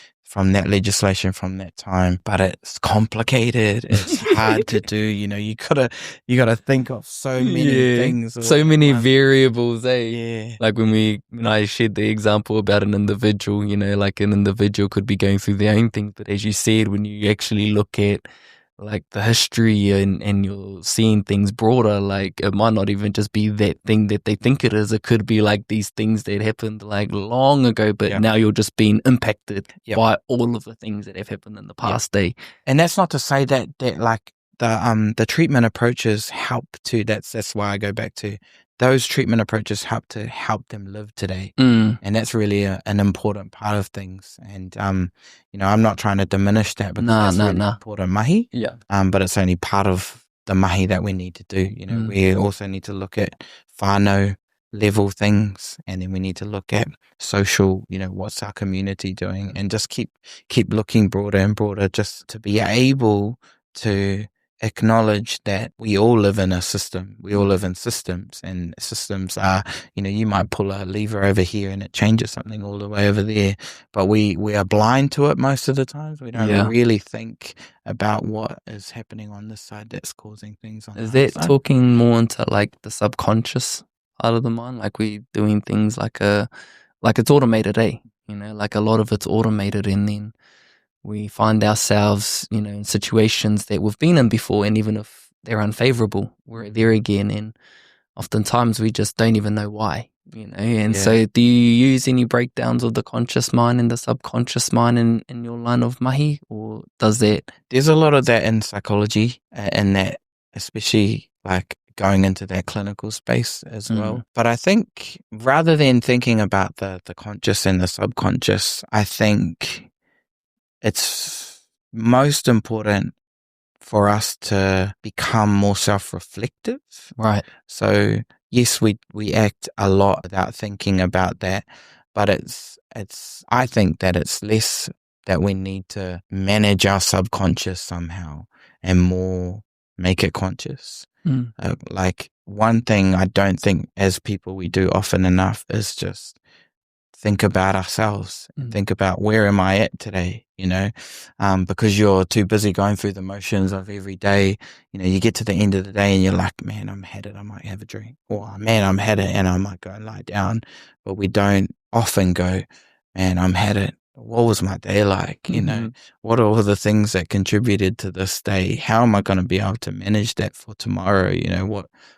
that legislation from that time, but it's complicated. It's hard to do. You gotta think of so many things, so many variables. Like when I shared the example about an individual, like an individual could be going through their own thing, but as you said, when you actually look at like the history and you're seeing things broader, like it might not even just be that thing that they think it is. It could be like these things that happened like long ago, but now you're just being impacted by all of the things that have happened in the past day. And that's not to say that like the treatment approaches help to. That's why I go back to those treatment approaches help them live today, and that's really an important part of things. And I'm not trying to diminish that because that's really important mahi. Yeah. But it's only part of the mahi that we need to do. We also need to look at whānau level things, and then we need to look at social, what's our community doing, and just keep looking broader and broader, just to be able to acknowledge that we all live in a system. We all live in systems, and systems are, you might pull a lever over here and it changes something all the way over there, but we are blind to it most of the times. We don't really think about what is happening on this side that's causing things on Is the other that side. talking more into like the subconscious part of the mind, like we doing things like it's automated, like a lot of it's automated, and then we find ourselves, in situations that we've been in before, and even if they're unfavorable, we're there again, and oftentimes we just don't even know why, and so do you use any breakdowns of the conscious mind and the subconscious mind in your line of mahi, or does that? There's a lot of that in psychology, and that especially like going into that clinical space as well. But I think rather than thinking about the conscious and the subconscious, I think it's most important for us to become more self-reflective. Right. So yes, we act a lot without thinking about that, but I think that it's less that we need to manage our subconscious somehow and more make it conscious. Like one thing I don't think as people we do often enough is just think about ourselves and think about where am I at today, because you're too busy going through the motions of every day. You get to the end of the day and you're like, man, I'm had it, I might have a drink, or man, I'm had it and I might go and lie down. But we don't often go, man, I'm had it. What was my day like? What are all the things that contributed to this day? How am I going to be able to manage that for tomorrow?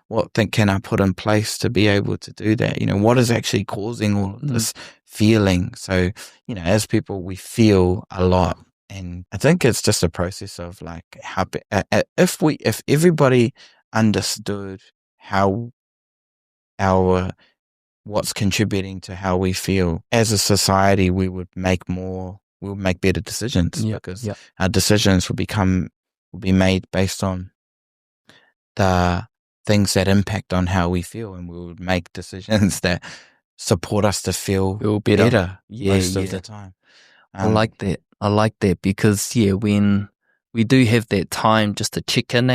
What thing can I put in place to be able to do that? What is actually causing all of this feeling? So, as people, we feel a lot. And I think it's just a process of like, how, if everybody understood how what's contributing to how we feel as a society, we would make better decisions, because our decisions will be made based on the things that impact on how we feel, and we would make decisions that support us to feel better most of the time. I like that because when we do have that time just to check in,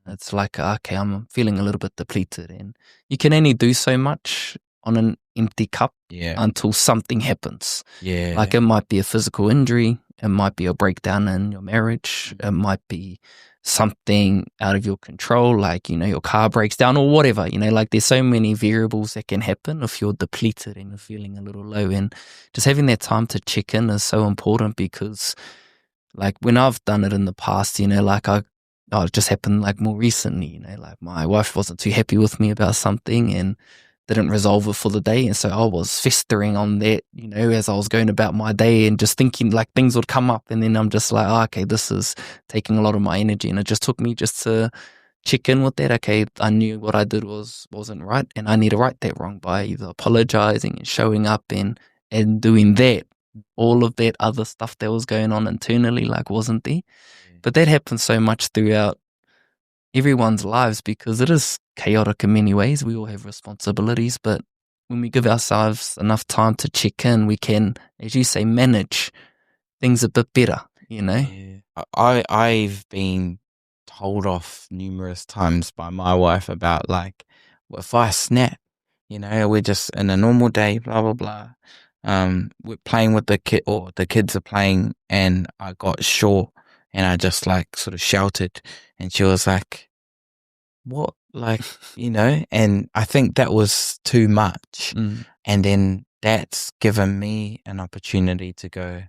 it's like, okay, I'm feeling a little bit depleted, and you can only do so much on an empty cup until something happens. Like it might be a physical injury, it might be a breakdown in your marriage, it might be something out of your control, like your car breaks down or whatever, like there's so many variables that can happen if you're depleted and you're feeling a little low. And just having that time to check in is so important, because like when I've done it in the past, like it just happened like more recently, like my wife wasn't too happy with me about something and didn't resolve it for the day, and so I was festering on that, as I was going about my day and just thinking like things would come up, and then I'm just like, okay, this is taking a lot of my energy, and it just took me just to check in with that. Okay, I knew what I did wasn't right, and I need to right that wrong by either apologizing and showing up and doing that. All of that other stuff that was going on internally like wasn't there, but that happens so much throughout everyone's lives, because it is chaotic in many ways. We all have responsibilities, but when we give ourselves enough time to check in, we can, as you say, manage things a bit better, I've been told off numerous times by my wife about like, if I snap, we're just in a normal day, blah, blah, blah. We're playing with the kid, or the kids are playing, and I got short and I just like sort of shouted, and she was like, what? Like, and I think that was too much. And then that's given me an opportunity to go,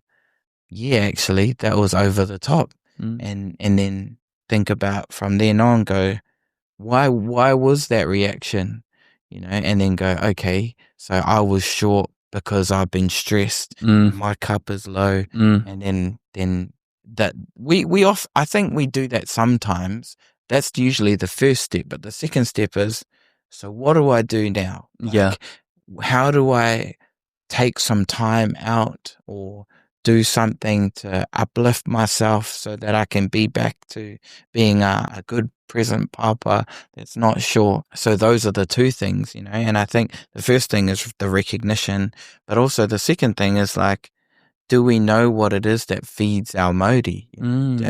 yeah, actually that was over the top. And then think about from then on, go, why was that reaction? And then go, okay, so I was short because I've been stressed. My cup is low. And then that I think we do that sometimes. That's usually the first step, but the second step is, so what do I do now? Yeah. How do I take some time out or do something to uplift myself so that I can be back to being a good present papa that's not sure. So those are the two things, and I think the first thing is the recognition, but also the second thing is like, do we know what it is that feeds our Māori?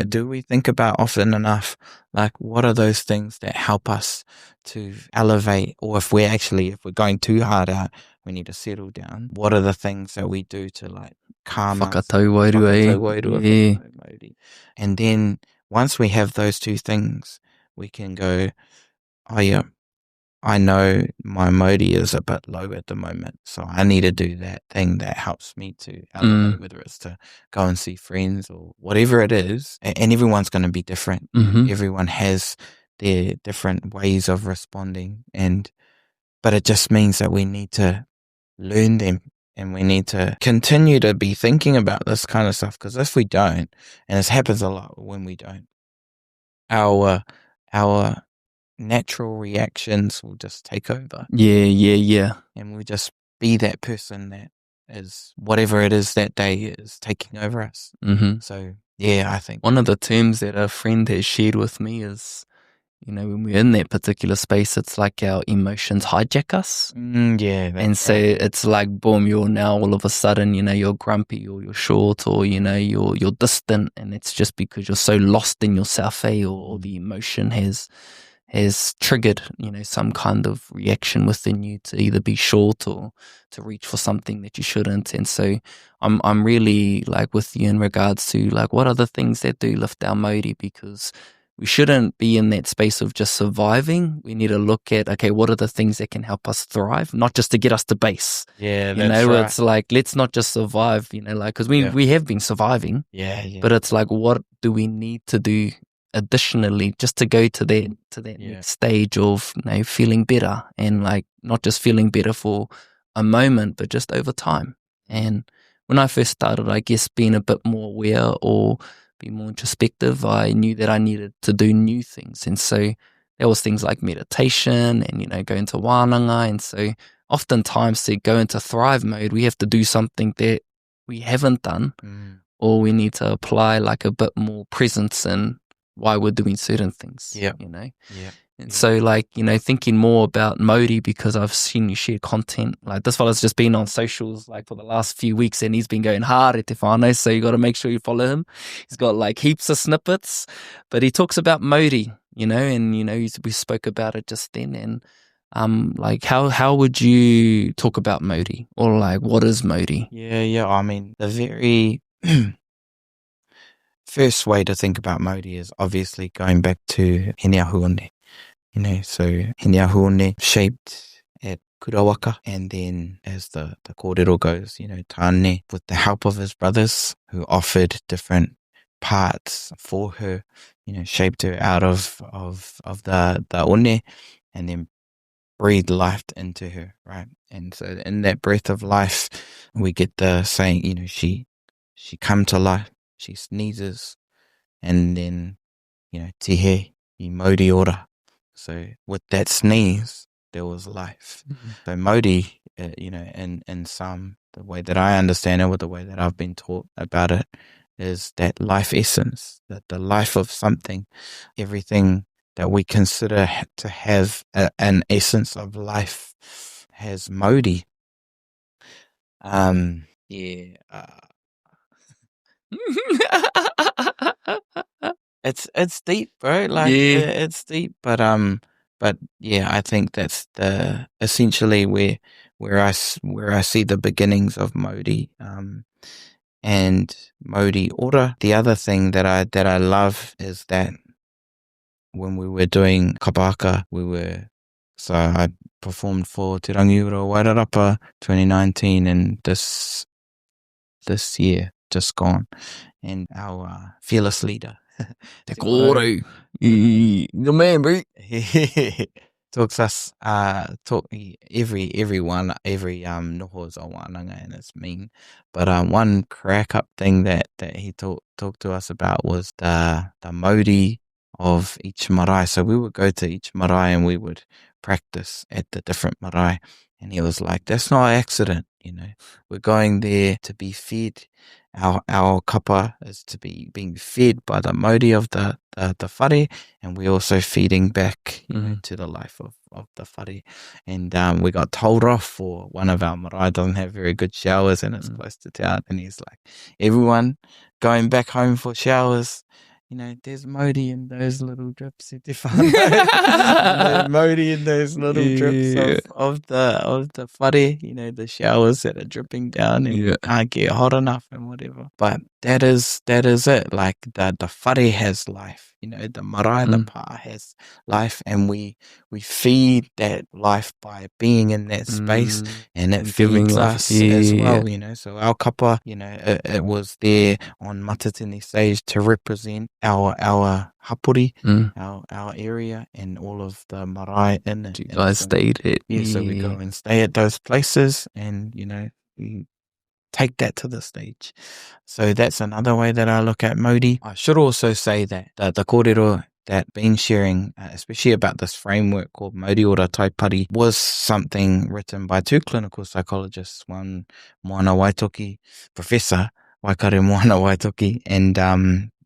Do we think about often enough, like, what are those things that help us to elevate? Or if we're going too hard out, we need to settle down. What are the things that we do to like calm us? Whakatauwairua. And then once we have those two things, we can go, oh yeah, I know my Māori is a bit low at the moment, so I need to do that thing that helps me to elevate, whether it's to go and see friends or whatever it is. And everyone's going to be different. Everyone has their different ways of responding, but it just means that we need to learn them, and we need to continue to be thinking about this kind of stuff, because if we don't, and this happens a lot when we don't, our natural reactions will just take over. Yeah. And we'll just be that person that is whatever it is that day is taking over us. So, yeah, I think one of the terms that a friend has shared with me is, when we're in that particular space, it's like our emotions hijack us. Yeah. And so it's like, boom, you're now all of a sudden, you're grumpy, or you're short, or, you're distant. And it's just because you're so lost in yourself, or the emotion has triggered, some kind of reaction within you to either be short or to reach for something that you shouldn't. And so I'm really like with you in regards to like, what are the things that do lift our Māori? Because we shouldn't be in that space of just surviving. We need to look at, okay, what are the things that can help us thrive, not just to get us to base. Yeah, that's right. It's like, let's not just survive, because we have been surviving. Yeah. But it's like, what do we need to do additionally just to go to that next stage of feeling better, and like not just feeling better for a moment, but just over time. And when I first started, I guess being a bit more aware or be more introspective, I knew that I needed to do new things. And so there was things like meditation and go into wānanga. And so oftentimes to go into thrive mode, we have to do something that we haven't done, or we need to apply like a bit more presence in why we're doing certain things. And so like, thinking more about Māori, because I've seen you share content. Like this fella's just been on socials like for the last few weeks, and he's been going hard at te whānau, so you got to make sure you follow him. He's got like heaps of snippets, but he talks about Māori, and we spoke about it just then. And like how would you talk about Māori, or like what is Māori? Yeah. I mean, the very first way to think about Māori is obviously going back to He Huone. So He Huone shaped at Kurawaka, and then as the kōrero goes, Tāne, with the help of his brothers who offered different parts for her, shaped her out of the one, and then breathed life into her, right? And so in that breath of life, we get the saying, she come to life. She sneezes, and then, tihe I Māori ora. So with that sneeze, there was life. So Māori, in some, the way that I understand it, or the way that I've been taught about it, is that life essence, that the life of something, everything that we consider to have an essence of life has Māori. It's deep, bro. Like it's deep, but yeah, I think that's the essentially where I see the beginnings of Māori, and Māori ora. The other thing that I love is that when we were doing Kaupapa, so I performed for Te Rangiora Wairarapa 2019, and this year just gone, and our fearless leader, Te kōrero. The man, bro. talks us talk every noho is a wānanga and it's mean. But one crack up thing that he talked to us about was the Māori of each marae. So we would go to each marae and we would practice at the different marae. And he was like, that's not an accident, We're going there to be fed. Our kapa is to be being fed by the Māori of the whare, and we're also feeding back to the life of the whare. And we got told off for one of our marae doesn't have very good showers and it's close to town. And he's like, everyone going back home for showers, there's Māori in those little drips. Māori in those little drips of the whare, the showers that are dripping down and can't get hot enough and whatever. But that is it. Like the whare has life, the marae, the pā has life, and we feed that life by being in that space, and it feeds us as well, So our kapa, it was there on Matatini stage to represent our hapori, our area, and all of the marae in it. You guys stayed at so we go and stay at those places, and we take that to the stage. So that's another way that I look at Māori. I should also say that the kōrero that been sharing, especially about this framework called Māori Ora Taipari, was something written by two clinical psychologists, one Moana Waitoki, Professor Waikare Moana Waitoki, and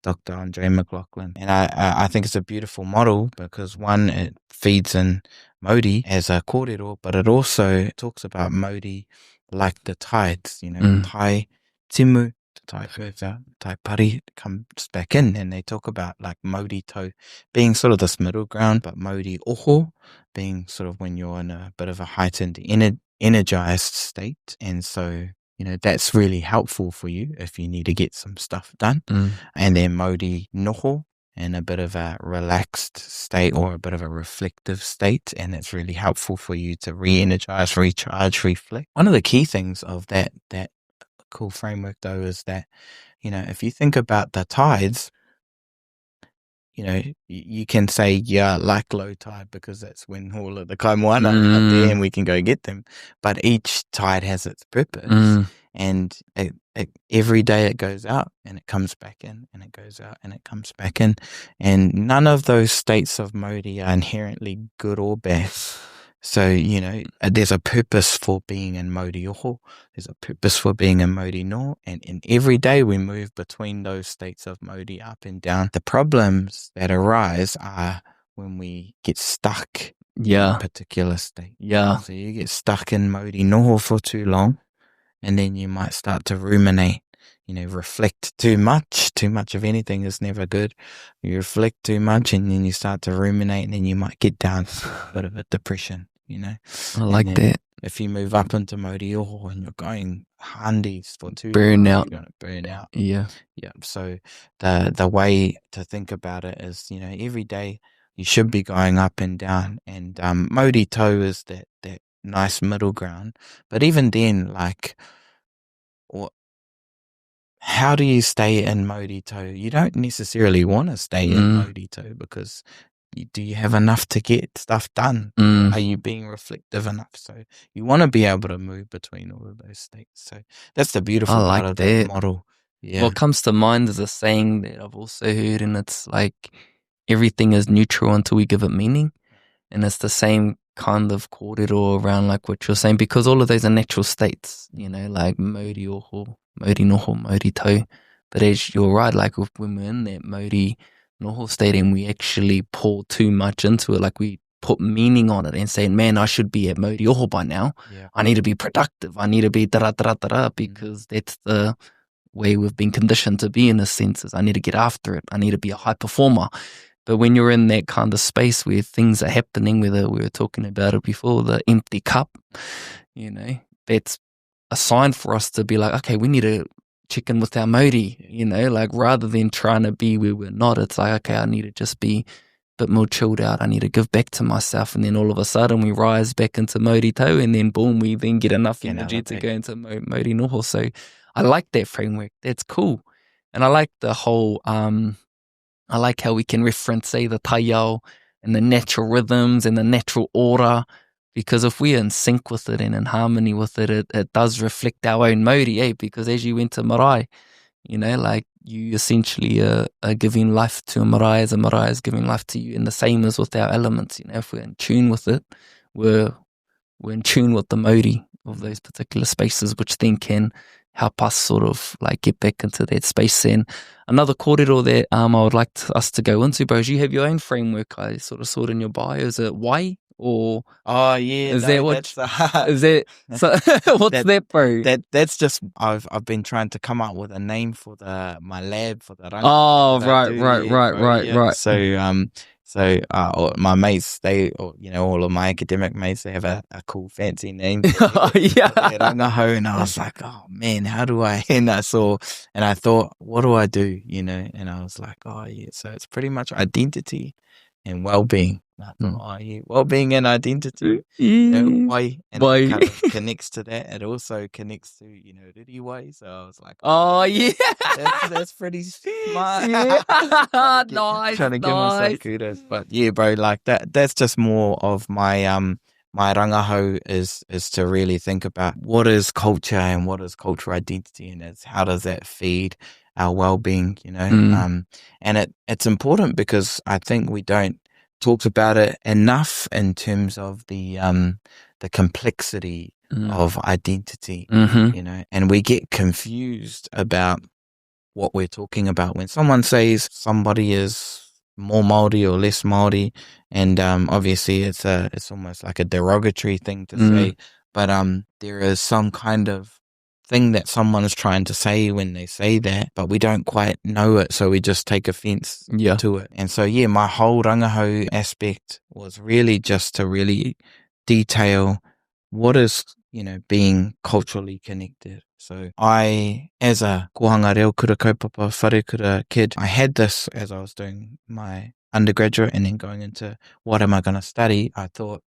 Dr. Andre McLaughlin. And I think it's a beautiful model because, one, it feeds in Māori as a kōrero, but it also talks about Māori like the tides, tai timu, the tide goes out, tai pari comes back in, and they talk about like Māori tau being sort of this middle ground, but Māori oho being sort of when you're in a bit of a heightened, energized state. And so, that's really helpful for you if you need to get some stuff done. And then Māori noho, in a bit of a relaxed state or a bit of a reflective state, and it's really helpful for you to re-energize, recharge, reflect. One of the key things of that cool framework, though, is that, if you think about the tides, you can say, like low tide, because that's when all of the kaimoana are there and we can go get them. But each tide has its purpose. And every day it goes out and it comes back in, and it goes out and it comes back in. And none of those states of Māori are inherently good or bad. So, there's a purpose for being in Māori oho. There's a purpose for being in Māori no. And every day we move between those states of Māori up and down. The problems that arise are when we get stuck in a particular state. So you get stuck in Māori noho for too long, and then you might start to ruminate, reflect too much. Too much of anything is never good. You reflect too much, and then you start to ruminate, and then you might get down to a bit of a depression, I like that. If you move up into Māori oho and you're going handies for too long, you're going to burn out. Yeah. So the way to think about it is, every day you should be going up and down, and Māori tau is that nice middle ground. But even then, like, how do you stay in Māori tau? You don't necessarily want to stay in Māori tau, because do you have enough to get stuff done? Are you being reflective enough? So you want to be able to move between all of those states. So that's the beautiful part of that model. Yeah. What comes to mind is a saying that I've also heard, and it's like, everything is neutral until we give it meaning. And it's the same kind of kōrero around like what you're saying, because all of those are natural states, like Māori oho, Māori noho, Māori tau. But as you're right, like when we're in that Māori noho state and we actually pour too much into it, like we put meaning on it and say, man, I should be at Māori oho by now. I need to be productive. I need to be da-ra-da-ra-da-ra, because that's the way we've been conditioned to be, in a sense, is I need to get after it. I need to be a high performer. But when you're in that kind of space where things are happening, whether we were talking about it before, the empty cup, that's a sign for us to be like, okay, we need to check in with our Māori, like rather than trying to be where we're not. It's like, okay, I need to just be a bit more chilled out. I need to give back to myself. And then all of a sudden we rise back into Māori tau, and then boom, we then get enough energy to go into Māori noho. So I like that framework. That's cool. And I like the whole, I like how we can reference, say, the taiao and the natural rhythms and the natural order. Because if we're in sync with it and in harmony with it, it does reflect our own Māori, because as you went to marae, like you essentially are giving life to a marae as a marae is giving life to you. And the same as with our elements, if we're in tune with it, we're in tune with the Māori of those particular spaces, which then can help us sort of like get back into that space. And another kōrero that I would like us to go into, bro, is you have your own framework. I sort of saw it in your bio. Is it why? Or is that what? Is that so? What's that, bro? That's just I've been trying to come up with a name for my lab for the rang. Oh, right. So my mates, all of my academic mates, they have a cool fancy name. Yeah. Rangaho, and I was like, oh man, how do I? And I thought, what do I do? And I was like, oh yeah. So it's pretty much identity and well-being. Well-being and identity. Why? And it kind of connects to that. It also connects to, Ririwai. So I was like, oh yeah, that's pretty smart. Yeah. Nice. Trying to give myself kudos. But yeah, bro, like that's just more of my my rangaho is to really think about what is culture and what is cultural identity, and how does that feed our well-being, and it's important because I think we don't talk about it enough in terms of the complexity of identity, and we get confused about what we're talking about when someone says somebody is more Māori or less Māori, and obviously it's almost like a derogatory thing to say, but there is some kind of thing that someone is trying to say when they say that, but we don't quite know it, so we just take offense to it. And so my whole rangaho aspect was really just to really detail what is being culturally connected. So I, as a kohanga reo kura kaupapa whare kura kid, I had this as I was doing my undergraduate and then going into what am I going to study. I thought,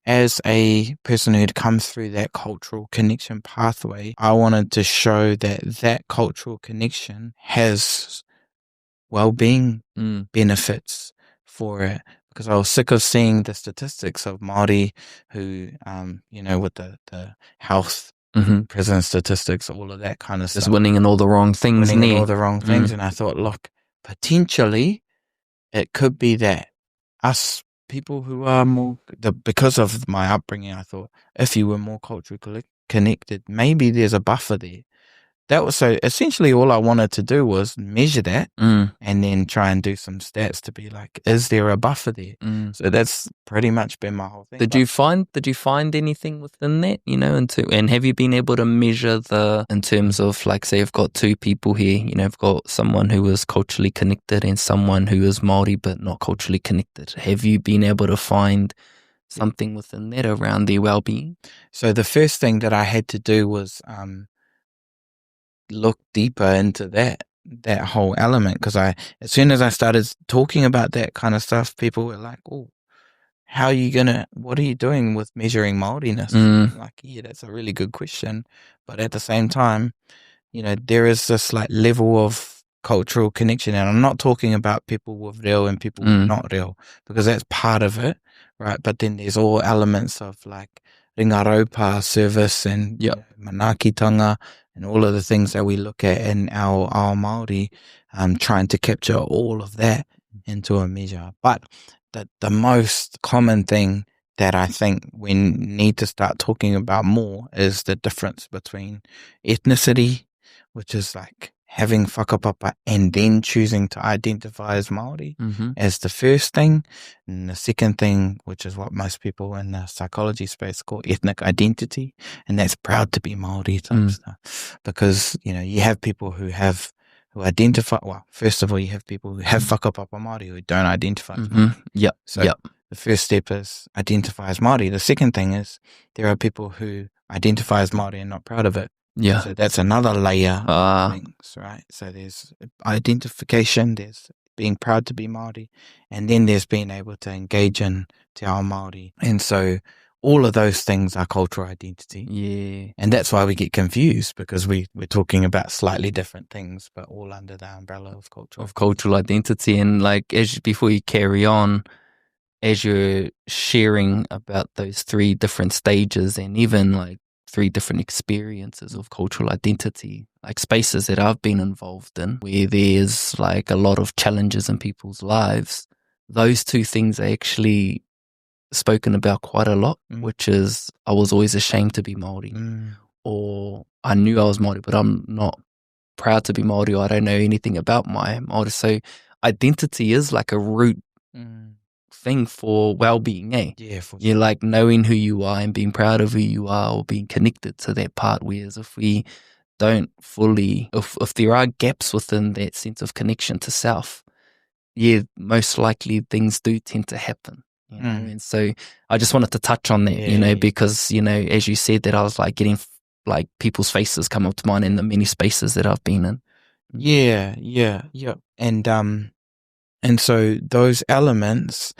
as a person who comes through that cultural connection pathway, I wanted to show that cultural connection has well-being benefits for it, because I was sick of seeing the statistics of Māori who, with the health, prison statistics, all of that kind of stuff. Just winning in all the wrong things. And I thought, look, potentially it could be that us people who are more, because of my upbringing, I thought if you were more culturally connected, maybe there's a buffer there. That was so essentially all I wanted to do was measure that and then try and do some stats to be like, is there a buffer there? So that's pretty much been my whole thing. Did you find anything within that, and have you been able to measure in terms of, like, say you've got two people here, you've got someone who is culturally connected and someone who is Māori but not culturally connected. Have you been able to find something within that around their well-being? So the first thing that I had to do was look deeper into that whole element, because as soon as I started talking about that kind of stuff, people were like, oh, what are you doing with measuring Māoriness? Like, yeah, that's a really good question, but at the same time, there is this like level of cultural connection, and I'm not talking about people with reo and people with not reo, because that's part of it, right? But then there's all elements of like ringaraupa service and manaakitanga and all of the things that we look at in our Māori, trying to capture all of that into a measure. But the most common thing that I think we need to start talking about more is the difference between ethnicity, which is like having whakapapa and then choosing to identify as Māori as the first thing, and the second thing, which is what most people in the psychology space call ethnic identity, and that's proud to be Māori type stuff. Because you have people who identify, well, first of all, you have people who have whakapapa Māori who don't identify as Māori. The first step is identify as Māori. The second thing is there are people who identify as Māori and not proud of it. So that's another layer of things, right? So there's identification, there's being proud to be Māori, and then there's being able to engage in te ao Māori. And so all of those things are cultural identity. Yeah. And that's why we get confused, because we're talking about slightly different things, but all under the umbrella of cultural identity. And like, before you carry on, as you're sharing about those 3 different stages and even like 3 different experiences of cultural identity, like spaces that I've been involved in where there's like a lot of challenges in people's lives, those 2 things are actually spoken about quite a lot, which is I was always ashamed to be Māori, or I knew I was Māori, but I'm not proud to be Māori, or I don't know anything about my Māori. So identity is like a root thing for well-being, eh? Yeah, for You're sure. like knowing who you are and being proud of who you are, or being connected to that part. Whereas if we don't fully, if there are gaps within that sense of connection to self, yeah, most likely things do tend to happen. You know? And so I just wanted to touch on that, because, as you said that, I was like getting like people's faces come up to mind in the many spaces that I've been in. Yeah. And so those elements,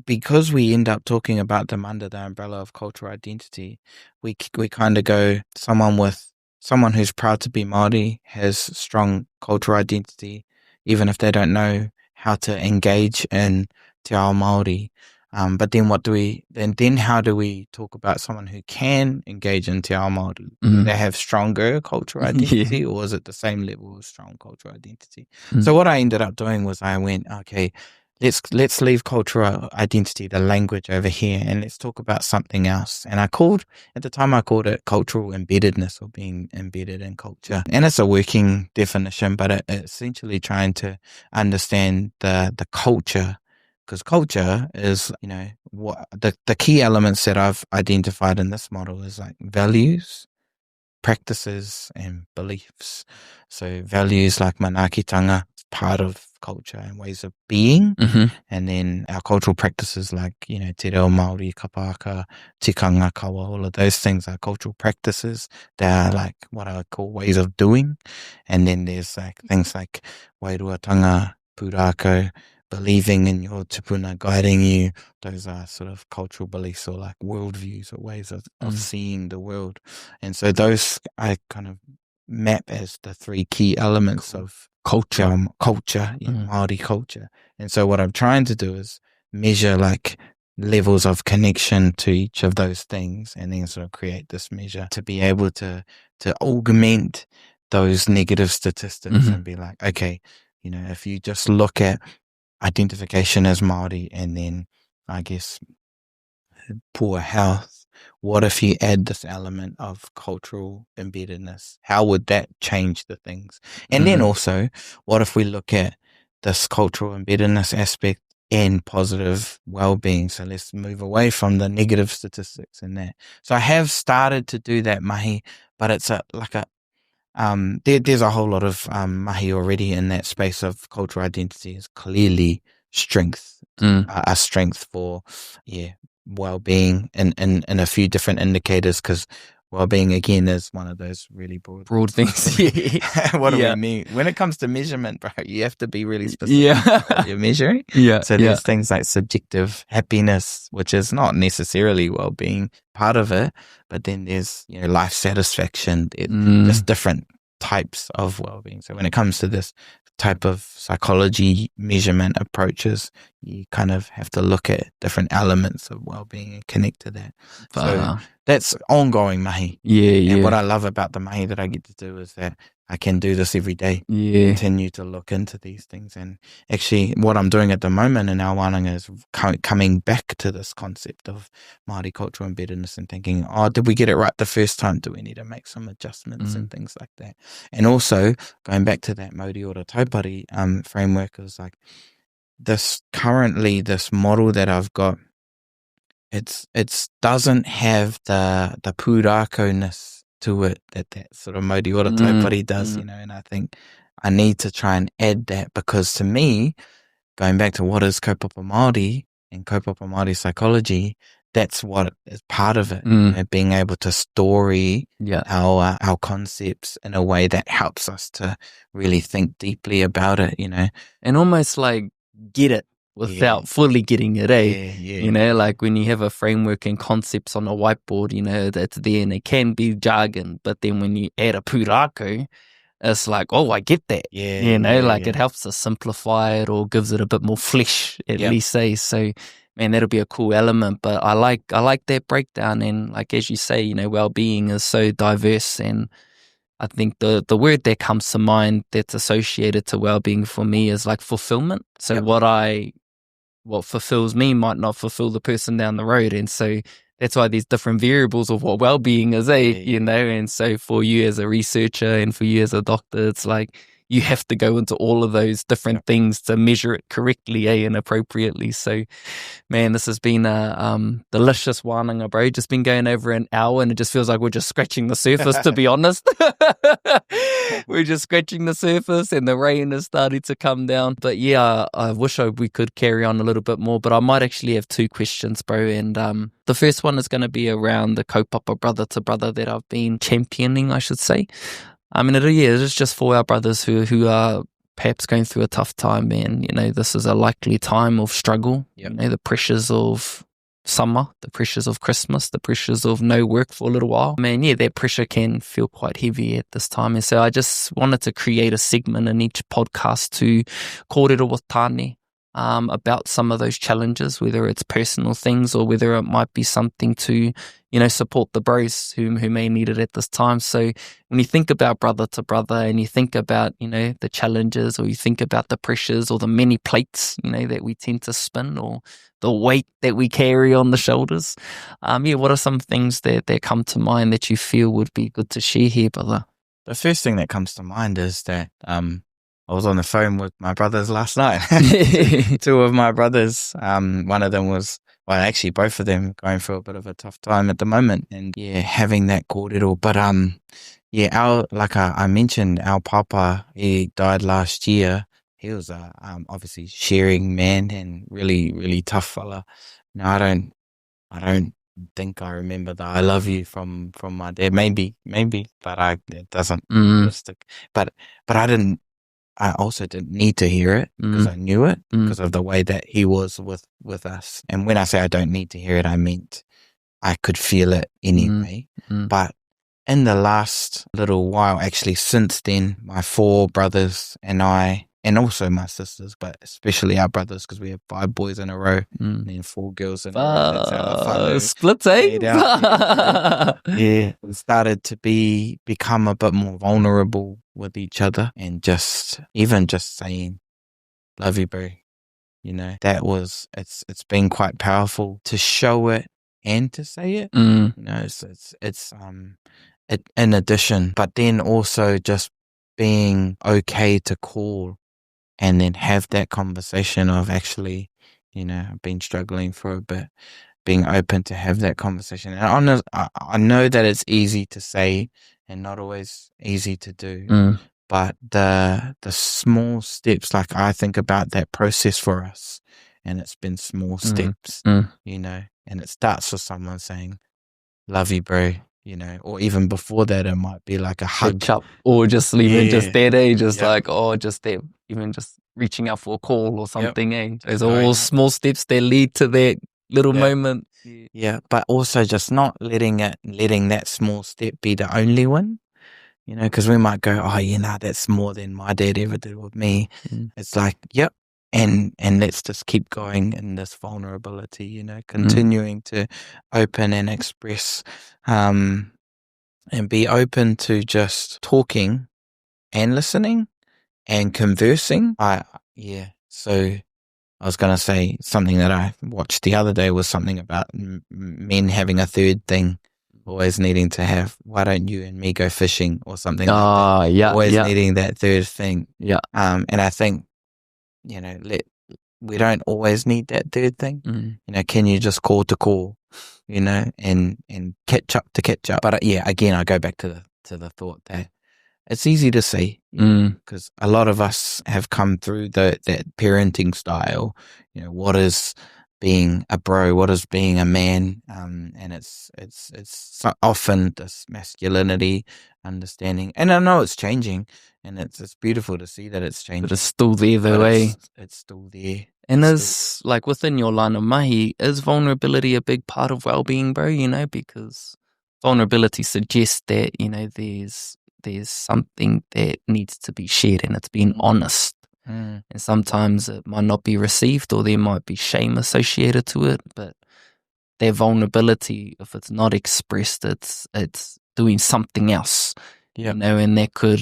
because we end up talking about them under the umbrella of cultural identity, we kind of go, someone who's proud to be Māori has strong cultural identity, even if they don't know how to engage in te ao Māori. But then then how do we talk about someone who can engage in te ao Māori? Do they have stronger cultural identity, or is it the same level of strong cultural identity? So what I ended up doing was I went, okay, let's leave cultural identity, the language, over here, and let's talk about something else. And at the time I called it cultural embeddedness, or being embedded in culture. And it's a working definition, but it's essentially trying to understand the culture. Because culture is, what the key elements that I've identified in this model is like values, practices, and beliefs. So values like manaakitanga is part of culture and ways of being. And then our cultural practices like, te reo Māori, kapaka, tikanga, kawa, all of those things are cultural practices. They are like what I would call ways of doing. And then there's like things like wairuatanga, pūrākau, believing in your tupuna, guiding you. Those are sort of cultural beliefs, or like worldviews, or ways of seeing the world. And so those I kind of map as the 3 key elements of culture, Māori culture. And so what I'm trying to do is measure like levels of connection to each of those things, and then sort of create this measure to be able to augment those negative statistics and be like, okay, if you just look at identification as Māori and then I guess poor health, what if you add this element of cultural embeddedness? How would that change the things? And then also, what if we look at this cultural embeddedness aspect and positive well-being? So let's move away from the negative statistics and that. So I have started to do that mahi, but it's there's a whole lot of mahi already in that space of cultural identity. Is clearly strength, a strength for well-being in a few different indicators, because well-being again is one of those really broad things. What do we mean when it comes to measurement, bro? You have to be really specific what you're measuring. So there's things like subjective happiness, which is not necessarily well-being, part of it, but then there's life satisfaction, just different types of well-being. So when it comes to this type of psychology measurement approaches, you kind of have to look at different elements of well-being and connect to that. So that's ongoing mahi. And what I love about the mahi that I get to do is that I can do this every day. Continue to look into these things. And actually what I'm doing at the moment in our wānanga is coming back to this concept of Māori cultural embeddedness and thinking, did we get it right the first time? Do we need to make some adjustments and things like that? And also going back to that Mauri Ora Taupari framework, is like this model that I've got, it doesn't have the pūrākau-ness to it that sort of Mauri Ora Taupari does, and I think I need to try and add that, because to me, going back to what is kaupapa Māori and kaupapa Māori psychology, that's what is part of it, being able to story our concepts in a way that helps us to really think deeply about it, and almost like get it without fully getting it, Yeah. You know, like when you have a framework and concepts on a whiteboard, you know, that's there and it can be jargon, but then when you add a pūrākau, it's like, oh, I get that. You know, like it helps to simplify it or gives it a bit more flesh at least, So, man, that'll be a cool element. But I like that breakdown. And like, as you say, you know, well-being is so diverse. And I think the word that comes to mind that's associated to well-being for me is like fulfillment. So what fulfills me might not fulfill the person down the road. And so that's why there's different variables of what well-being is, you know? And so for you as a researcher and for you as a doctor, it's like you have to go into all of those different things to measure it correctly, and appropriately. So, man, this has been a delicious wānanga, bro. Just been going over an hour and it just feels like we're just scratching the surface, to be honest. We're just scratching the surface and the rain is starting to come down. But yeah, I wish we could carry on a little bit more, but I might actually have 2 questions, bro. And the first one is going to be around the kaupapa brother to brother that I've been championing, I should say. I mean, it is just for our brothers who are perhaps going through a tough time, and, you know, this is a likely time of struggle. You know, the pressures of summer, the pressures of Christmas, the pressures of no work for a little while. Man, that pressure can feel quite heavy at this time. And so I just wanted to create a segment in each podcast to kōrero with Tāne, about some of those challenges, whether it's personal things or whether it might be something to, you know, support the bros who may need it at this time. So when you think about brother to brother and you think about, you know, the challenges, or you think about the pressures or the many plates, you know, that we tend to spin, or the weight that we carry on the shoulders, what are some things that come to mind that you feel would be good to share here, brother? The first thing that comes to mind is that I was on the phone with my brothers last night. 2 of my brothers, one of them was, well, actually both of them going through a bit of a tough time at the moment, and having that kōrero. But I mentioned, our papa, he died last year. He was a obviously sharing man and really, really tough fella. Now I don't think I remember the "I love you" from my dad. Maybe, but it doesn't. But I also didn't need to hear it, because I knew it, because of the way that he was with us. And when I say I don't need to hear it, I meant I could feel it anyway. But in the last little while, actually since then, my 4 brothers and I, and also my sisters, but especially our brothers, because we have 5 boys in a row and then 4 girls in a row. That's how the splits, we started to become a bit more vulnerable with each other, and just saying, "Love you, bro." You know, it's been quite powerful to show it and to say it. You know, it's in addition, but then also just being okay to call and then have that conversation of, actually, you know, I've been struggling for a bit, being open to have that conversation. And I know that it's easy to say and not always easy to do, but the small steps, like I think about that process for us, and it's been small steps, you know, and it starts with someone saying, "Love you, bro." You know, or even before that, it might be like a hug, or just even just that, just like, just that, even just reaching out for a call or something. There's all small steps that lead to that little moment. But also just not letting that small step be the only one. You know, because we might go, that's more than my dad ever did with me. It's like, and let's just keep going in this vulnerability, you know, continuing to open and express, and be open to just talking and listening and conversing. So I was going to say something that I watched the other day was something about men having a third thing, always needing to have, "Why don't you and me go fishing?" or something like that. Always needing that third thing. And I think, you know, we don't always need that third thing. You know, can you just call to call, you know, and catch up to catch up? But again, I go back to the thought that it's easy to say, because a lot of us have come through that parenting style. You know, what is being a bro? What is being a man? And it's so often this masculinity understanding, and I know it's changing, and it's beautiful to see that it's changing. But it's still there, though, It's still there. And is, like, within your line of mahi, is vulnerability a big part of well-being, bro? You know, because vulnerability suggests that, you know, there's something that needs to be shared, and it's being honest. And sometimes it might not be received, or there might be shame associated to it, but their vulnerability, if it's not expressed, it's doing something else. You know, and that could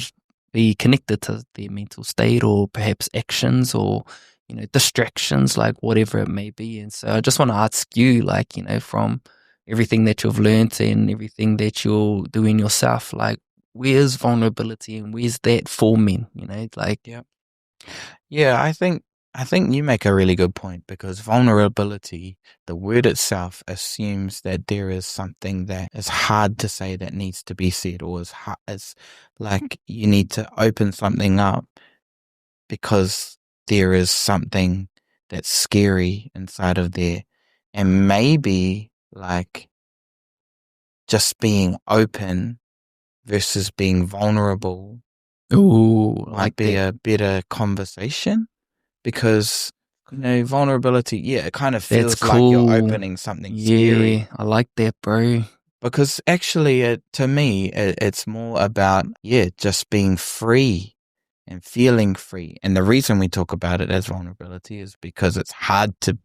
be connected to their mental state, or perhaps actions, or, you know, distractions, like whatever it may be. And so I just want to ask you, like, you know, from everything that you've learned and everything that you're doing yourself, like, where's vulnerability and where's that for men, you know, like. Yeah, I think you make a really good point, because vulnerability, the word itself, assumes that there is something that is hard to say that needs to be said, or is like you need to open something up because there is something that's scary inside of there. And maybe, like, just being open versus being vulnerable might be a better conversation, because, you know, vulnerability, it kind of feels like you're opening something scary. Yeah, I like that, bro. Because actually, to me, it's more about, just being free and feeling free. And the reason we talk about it as vulnerability is because it's hard to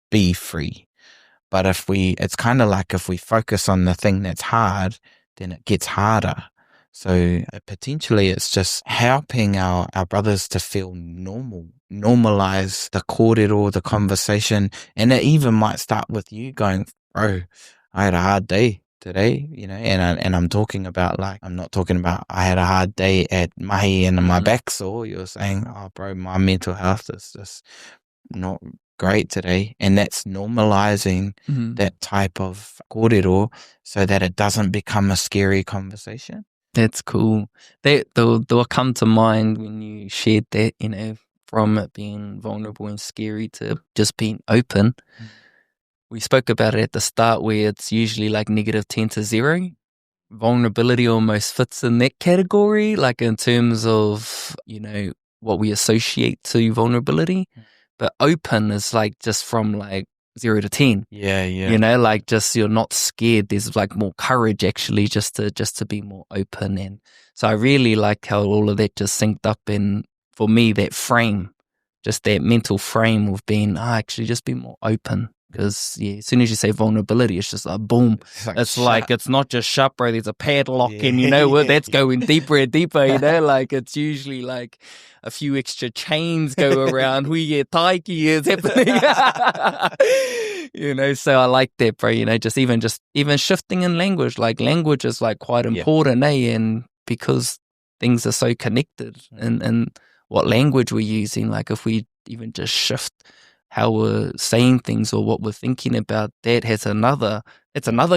be free. But it's kind of like if we focus on the thing that's hard, then it gets harder. So potentially it's just helping our brothers to feel normalize the kōrero, the conversation. And it even might start with you going, bro, I had a hard day today, you know, and I'm talking about, like, I'm not talking about I had a hard day at mahi and my back sore. You're saying, oh, bro, my mental health is just not great today. And that's normalizing that type of kōrero so that it doesn't become a scary conversation. That's cool. They'll come to mind when you shared that, you know, from it being vulnerable and scary to just being open. We spoke about it at the start, where it's usually like -10 to 0. Vulnerability almost fits in that category, like in terms of, you know, what we associate to vulnerability. But open is like just from like 0 to 10. Yeah. You know, like, just you're not scared. There's like more courage actually just to be more open. And so I really like how all of that just synced up in, for me, that frame, just that mental frame of being, actually just be more open. Because as soon as you say vulnerability, it's just like boom. It's like it's not just shut, bro. There's a padlock, and you know what? That's going deeper and deeper. You know, like it's usually like a few extra chains go around. Hui taiki is happening. You know, so I like that, bro. You know, just even shifting in language. Like, language is like quite important, And because things are so connected, and what language we're using, like if we even just shift how we're saying things or what we're thinking about, that has another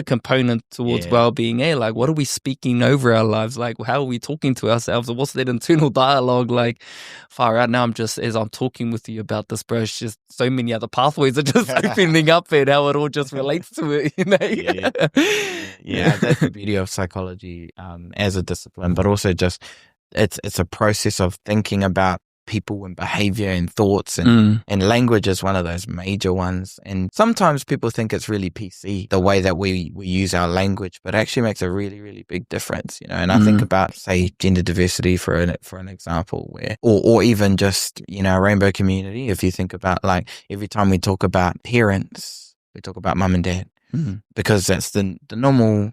component towards well-being. Like, what are we speaking over our lives? Like, how are we talking to ourselves? Or what's that internal dialogue? Like, far out now, as I'm talking with you about this, bro, it's just so many other pathways are just opening up, and how it all just relates to it, you know? That's the beauty of psychology as a discipline, but also just it's a process of thinking about people and behavior and thoughts, and language is one of those major ones. And sometimes people think it's really PC, the way that we use our language, but it actually makes a really, really big difference, you know. And I think about, say, gender diversity for an example, where, or even just, you know, rainbow community. If you think about, like, every time we talk about parents, we talk about mum and dad. Because that's the normal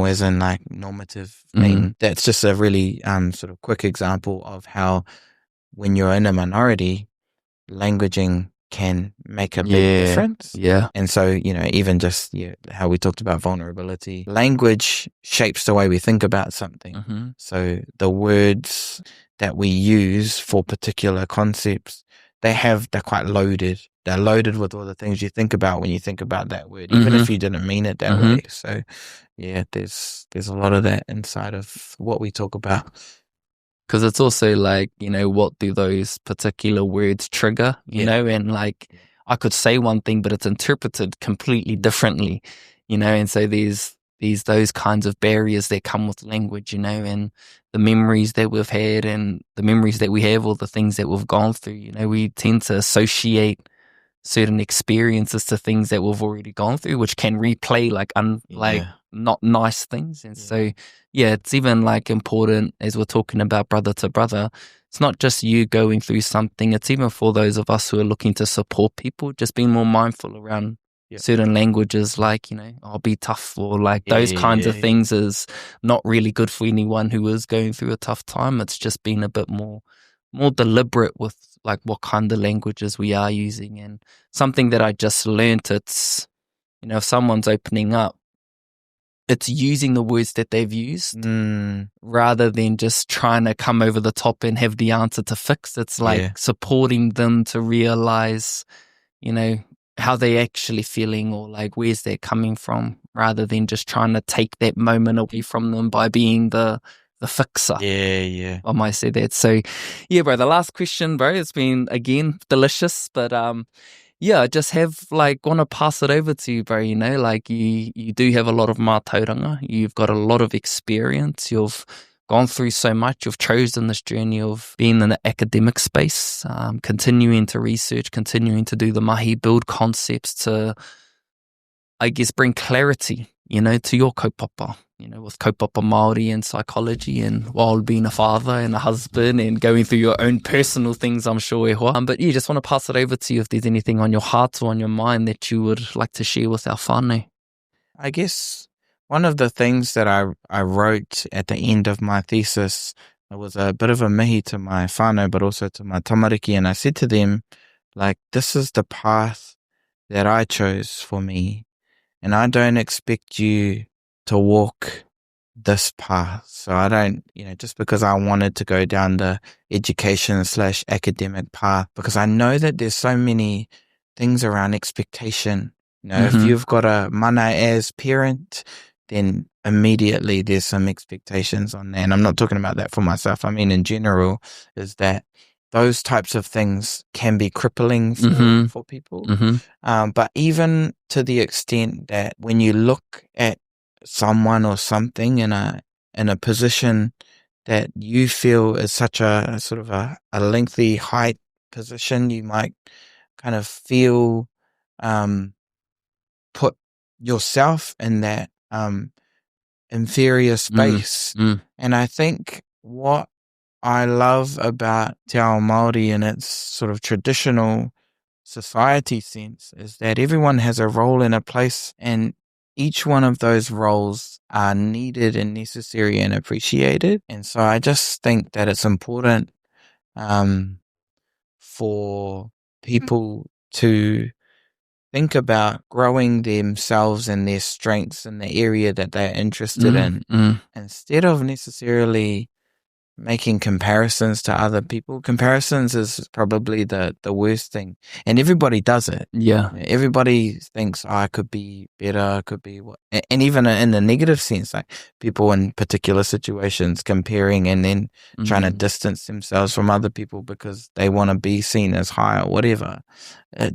as in like normative thing. That's just a really sort of quick example of how, when you're in a minority, languaging can make a big difference. And so, you know, even just how we talked about vulnerability, language shapes the way we think about something. So the words that we use for particular concepts, they're quite loaded. They're loaded with all the things you think about when you think about that word, even if you didn't mean it that way. So there's a lot of that inside of what we talk about. Because it's also like, you know, what do those particular words trigger, you know? And like, I could say one thing, but it's interpreted completely differently, you know? And so there's there's those kinds of barriers that come with language, you know, and the memories that we've had and the memories that we have, or the things that we've gone through, you know, we tend to associate certain experiences to things that we've already gone through, which can replay like not nice things. And so, it's even like important, as we're talking about brother to brother, it's not just you going through something, it's even for those of us who are looking to support people, just being more mindful around certain languages, like, you know, I'll be tough, or like those kinds of things is not really good for anyone who is going through a tough time. It's just being a bit more deliberate with like what kind of languages we are using. And something that I just learned, it's, you know, if someone's opening up, it's using the words that they've used rather than just trying to come over the top and have the answer to fix. It's like supporting them to realize, you know, how they actually feeling, or like where's that coming from, rather than just trying to take that moment away from them by being the fixer. I might say that. So bro, the last question, bro, it's been again delicious, but I just have like want to pass it over to you, bro. You know, like you do have a lot of mātauranga, you've got a lot of experience, you've gone through so much, you've chosen this journey of being in the academic space, continuing to research, continuing to do the mahi, build concepts to, I guess, bring clarity, you know, to your kaupapa, you know, with kaupapa Māori and psychology, and while being a father and a husband and going through your own personal things, I'm sure. But just want to pass it over to you if there's anything on your heart or on your mind that you would like to share with our whānau. I guess one of the things that I wrote at the end of my thesis, it was a bit of a mihi to my whānau, but also to my tamariki, and I said to them, like, this is the path that I chose for me, and I don't expect you to walk this path. So I don't, you know, just because I wanted to go down the education/academic path, because I know that there's so many things around expectation. You know, if you've got a mana as parent, then immediately there's some expectations on that. And I'm not talking about that for myself. I mean, in general, is that those types of things can be crippling for people. But even to the extent that when you look at someone or something in a position that you feel is such a sort of a lengthy height position, you might kind of feel put yourself in that inferior space. And I think what I love about Te Ao Māori in its sort of traditional society sense is that everyone has a role and a place, and each one of those roles are needed and necessary and appreciated. And so I just think that it's important for people to think about growing themselves and their strengths in the area that they're interested in, instead of necessarily making comparisons to other people. Comparisons is probably the worst thing, and everybody does it. Everybody thinks, I could be better, I could be what, and even in the negative sense, like people in particular situations comparing and then trying to distance themselves from other people because they want to be seen as high or whatever.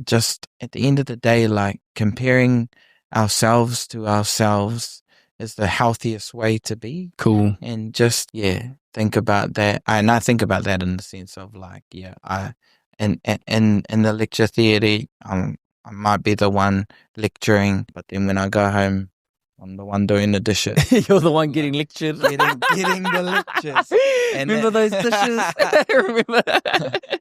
Just at the end of the day, like, comparing ourselves to ourselves is the healthiest way to be. Cool. And just, think about that. And I think about that in the sense of like, in the lecture theory, I might be the one lecturing, but then when I go home, I'm the one doing the dishes. You're the one getting lectured. Getting the lectures. And remember those dishes? Remember?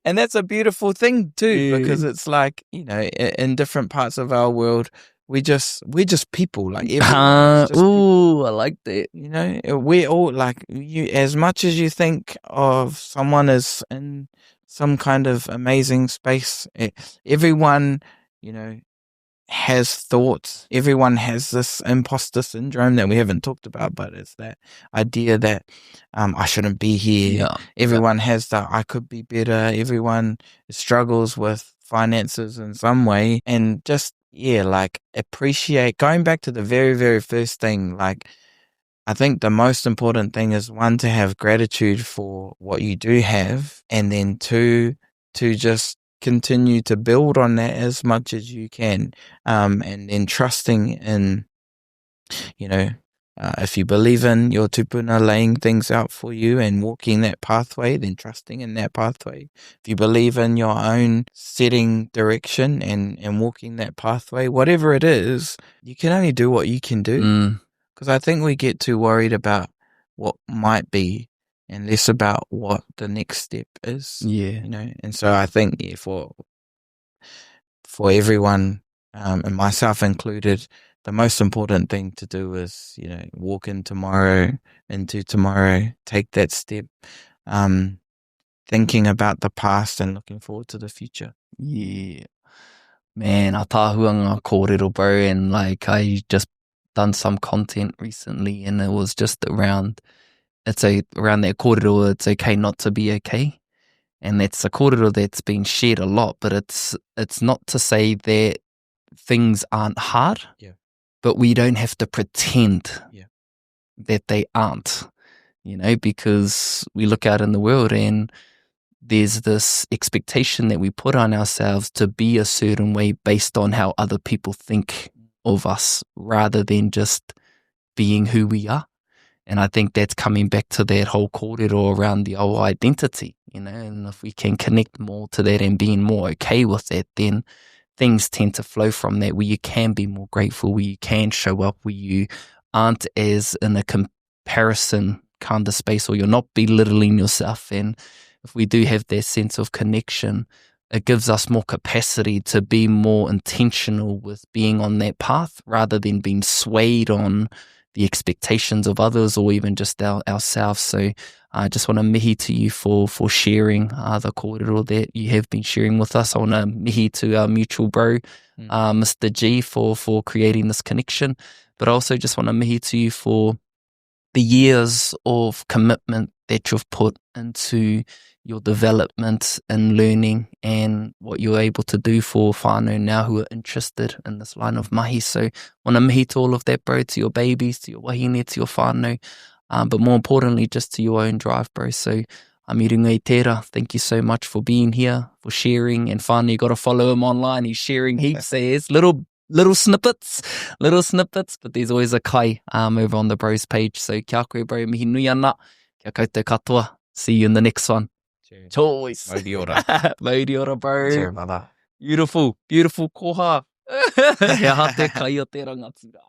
And that's a beautiful thing too, because it's like, you know, in different parts of our world, we're just people. Like, ooh, I like that. You know, we're all like, you. As much as you think of someone as in some kind of amazing space, everyone, you know, has thoughts. Everyone has this imposter syndrome that we haven't talked about, but it's that idea that I shouldn't be here. Everyone has that I could be better. Everyone struggles with finances in some way, and just like, appreciate, going back to the very, very first thing, like, I think the most important thing is, one, to have gratitude for what you do have, and then two, to just continue to build on that as much as you can, and then trusting in, you know, If you believe in your tupuna laying things out for you and walking that pathway, then trusting in that pathway. If you believe in your own setting direction and walking that pathway, whatever it is, you can only do what you can do. Because I think we get too worried about what might be and less about what the next step is. Yeah. And so I think for everyone, and myself included, the most important thing to do is, walk into tomorrow, take that step, thinking about the past and looking forward to the future. Yeah. Man, a tāhua ngā kōrero, bro, and I just done some content recently and it was just around that kōrero, it's okay not to be okay. And that's a kōrero that's been shared a lot, but it's not to say that things aren't hard, but we don't have to pretend that they aren't, because we look out in the world and there's this expectation that we put on ourselves to be a certain way based on how other people think of us rather than just being who we are. And I think that's coming back to that whole kōrero around the whole identity, and if we can connect more to that and being more okay with it, then things tend to flow from that, where you can be more grateful, where you can show up, where you aren't as in a comparison kind of space, or you're not belittling yourself. And if we do have that sense of connection, it gives us more capacity to be more intentional with being on that path rather than being swayed on the expectations of others or even just ourselves. So I just want to mihi to you for sharing the kōrero that you have been sharing with us. I want to mihi to our mutual bro, Mr. G, for creating this connection. But I also just want to mihi to you for the years of commitment that you've put into your development and learning and what you're able to do for whānau now who are interested in this line of mahi. So I want to mihi to all of that, bro, to your babies, to your wahine, to your whānau, but more importantly, just to your own drive, bro. So Amiringai tērā, thank you so much for being here, for sharing, and finally you got to follow him online. He's sharing heaps. There's little snippets, but there's always a kai over on the bros page. So kia koe, bro, mihi nui ana, kia koutou katoa. See you in the next one. Cheers. Choice. Mauri ora. Mauri ora, bro. Cheers, brother. Beautiful koha. He aha te kai o te rangatira.